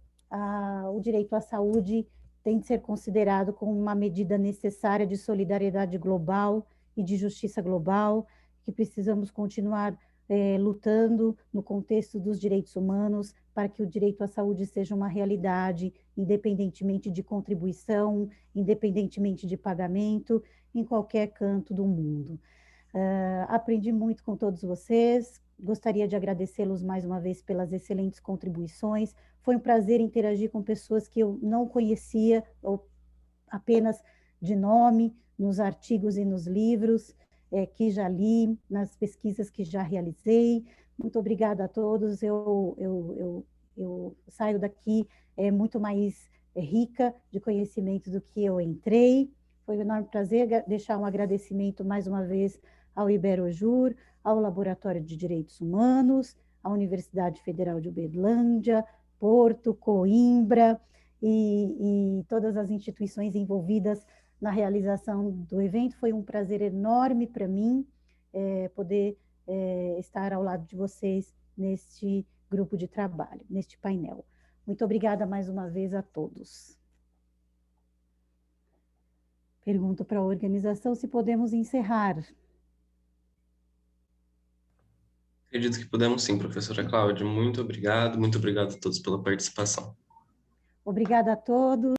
o direito à saúde tem de ser considerado como uma medida necessária de solidariedade global e de justiça global, que precisamos continuar lutando no contexto dos direitos humanos para que o direito à saúde seja uma realidade, independentemente de contribuição, independentemente de pagamento, em qualquer canto do mundo. Aprendi muito com todos vocês, gostaria de agradecê-los mais uma vez pelas excelentes contribuições. Foi um prazer interagir com pessoas que eu não conhecia, ou apenas de nome, nos artigos e nos livros que já li, nas pesquisas que já realizei. Muito obrigada a todos. Eu saio daqui muito mais rica de conhecimento do que eu entrei. Foi um enorme prazer deixar um agradecimento mais uma vez ao Iberojur, ao Laboratório de Direitos Humanos, à Universidade Federal de Uberlândia, Porto, Coimbra e todas as instituições envolvidas na realização do evento. Foi um prazer enorme para mim poder estar ao lado de vocês neste grupo de trabalho, neste painel. Muito obrigada mais uma vez a todos. Pergunto para a organização se podemos encerrar. Acredito que podemos sim, professora Cláudia. Muito obrigado a todos pela participação. Obrigada a todos.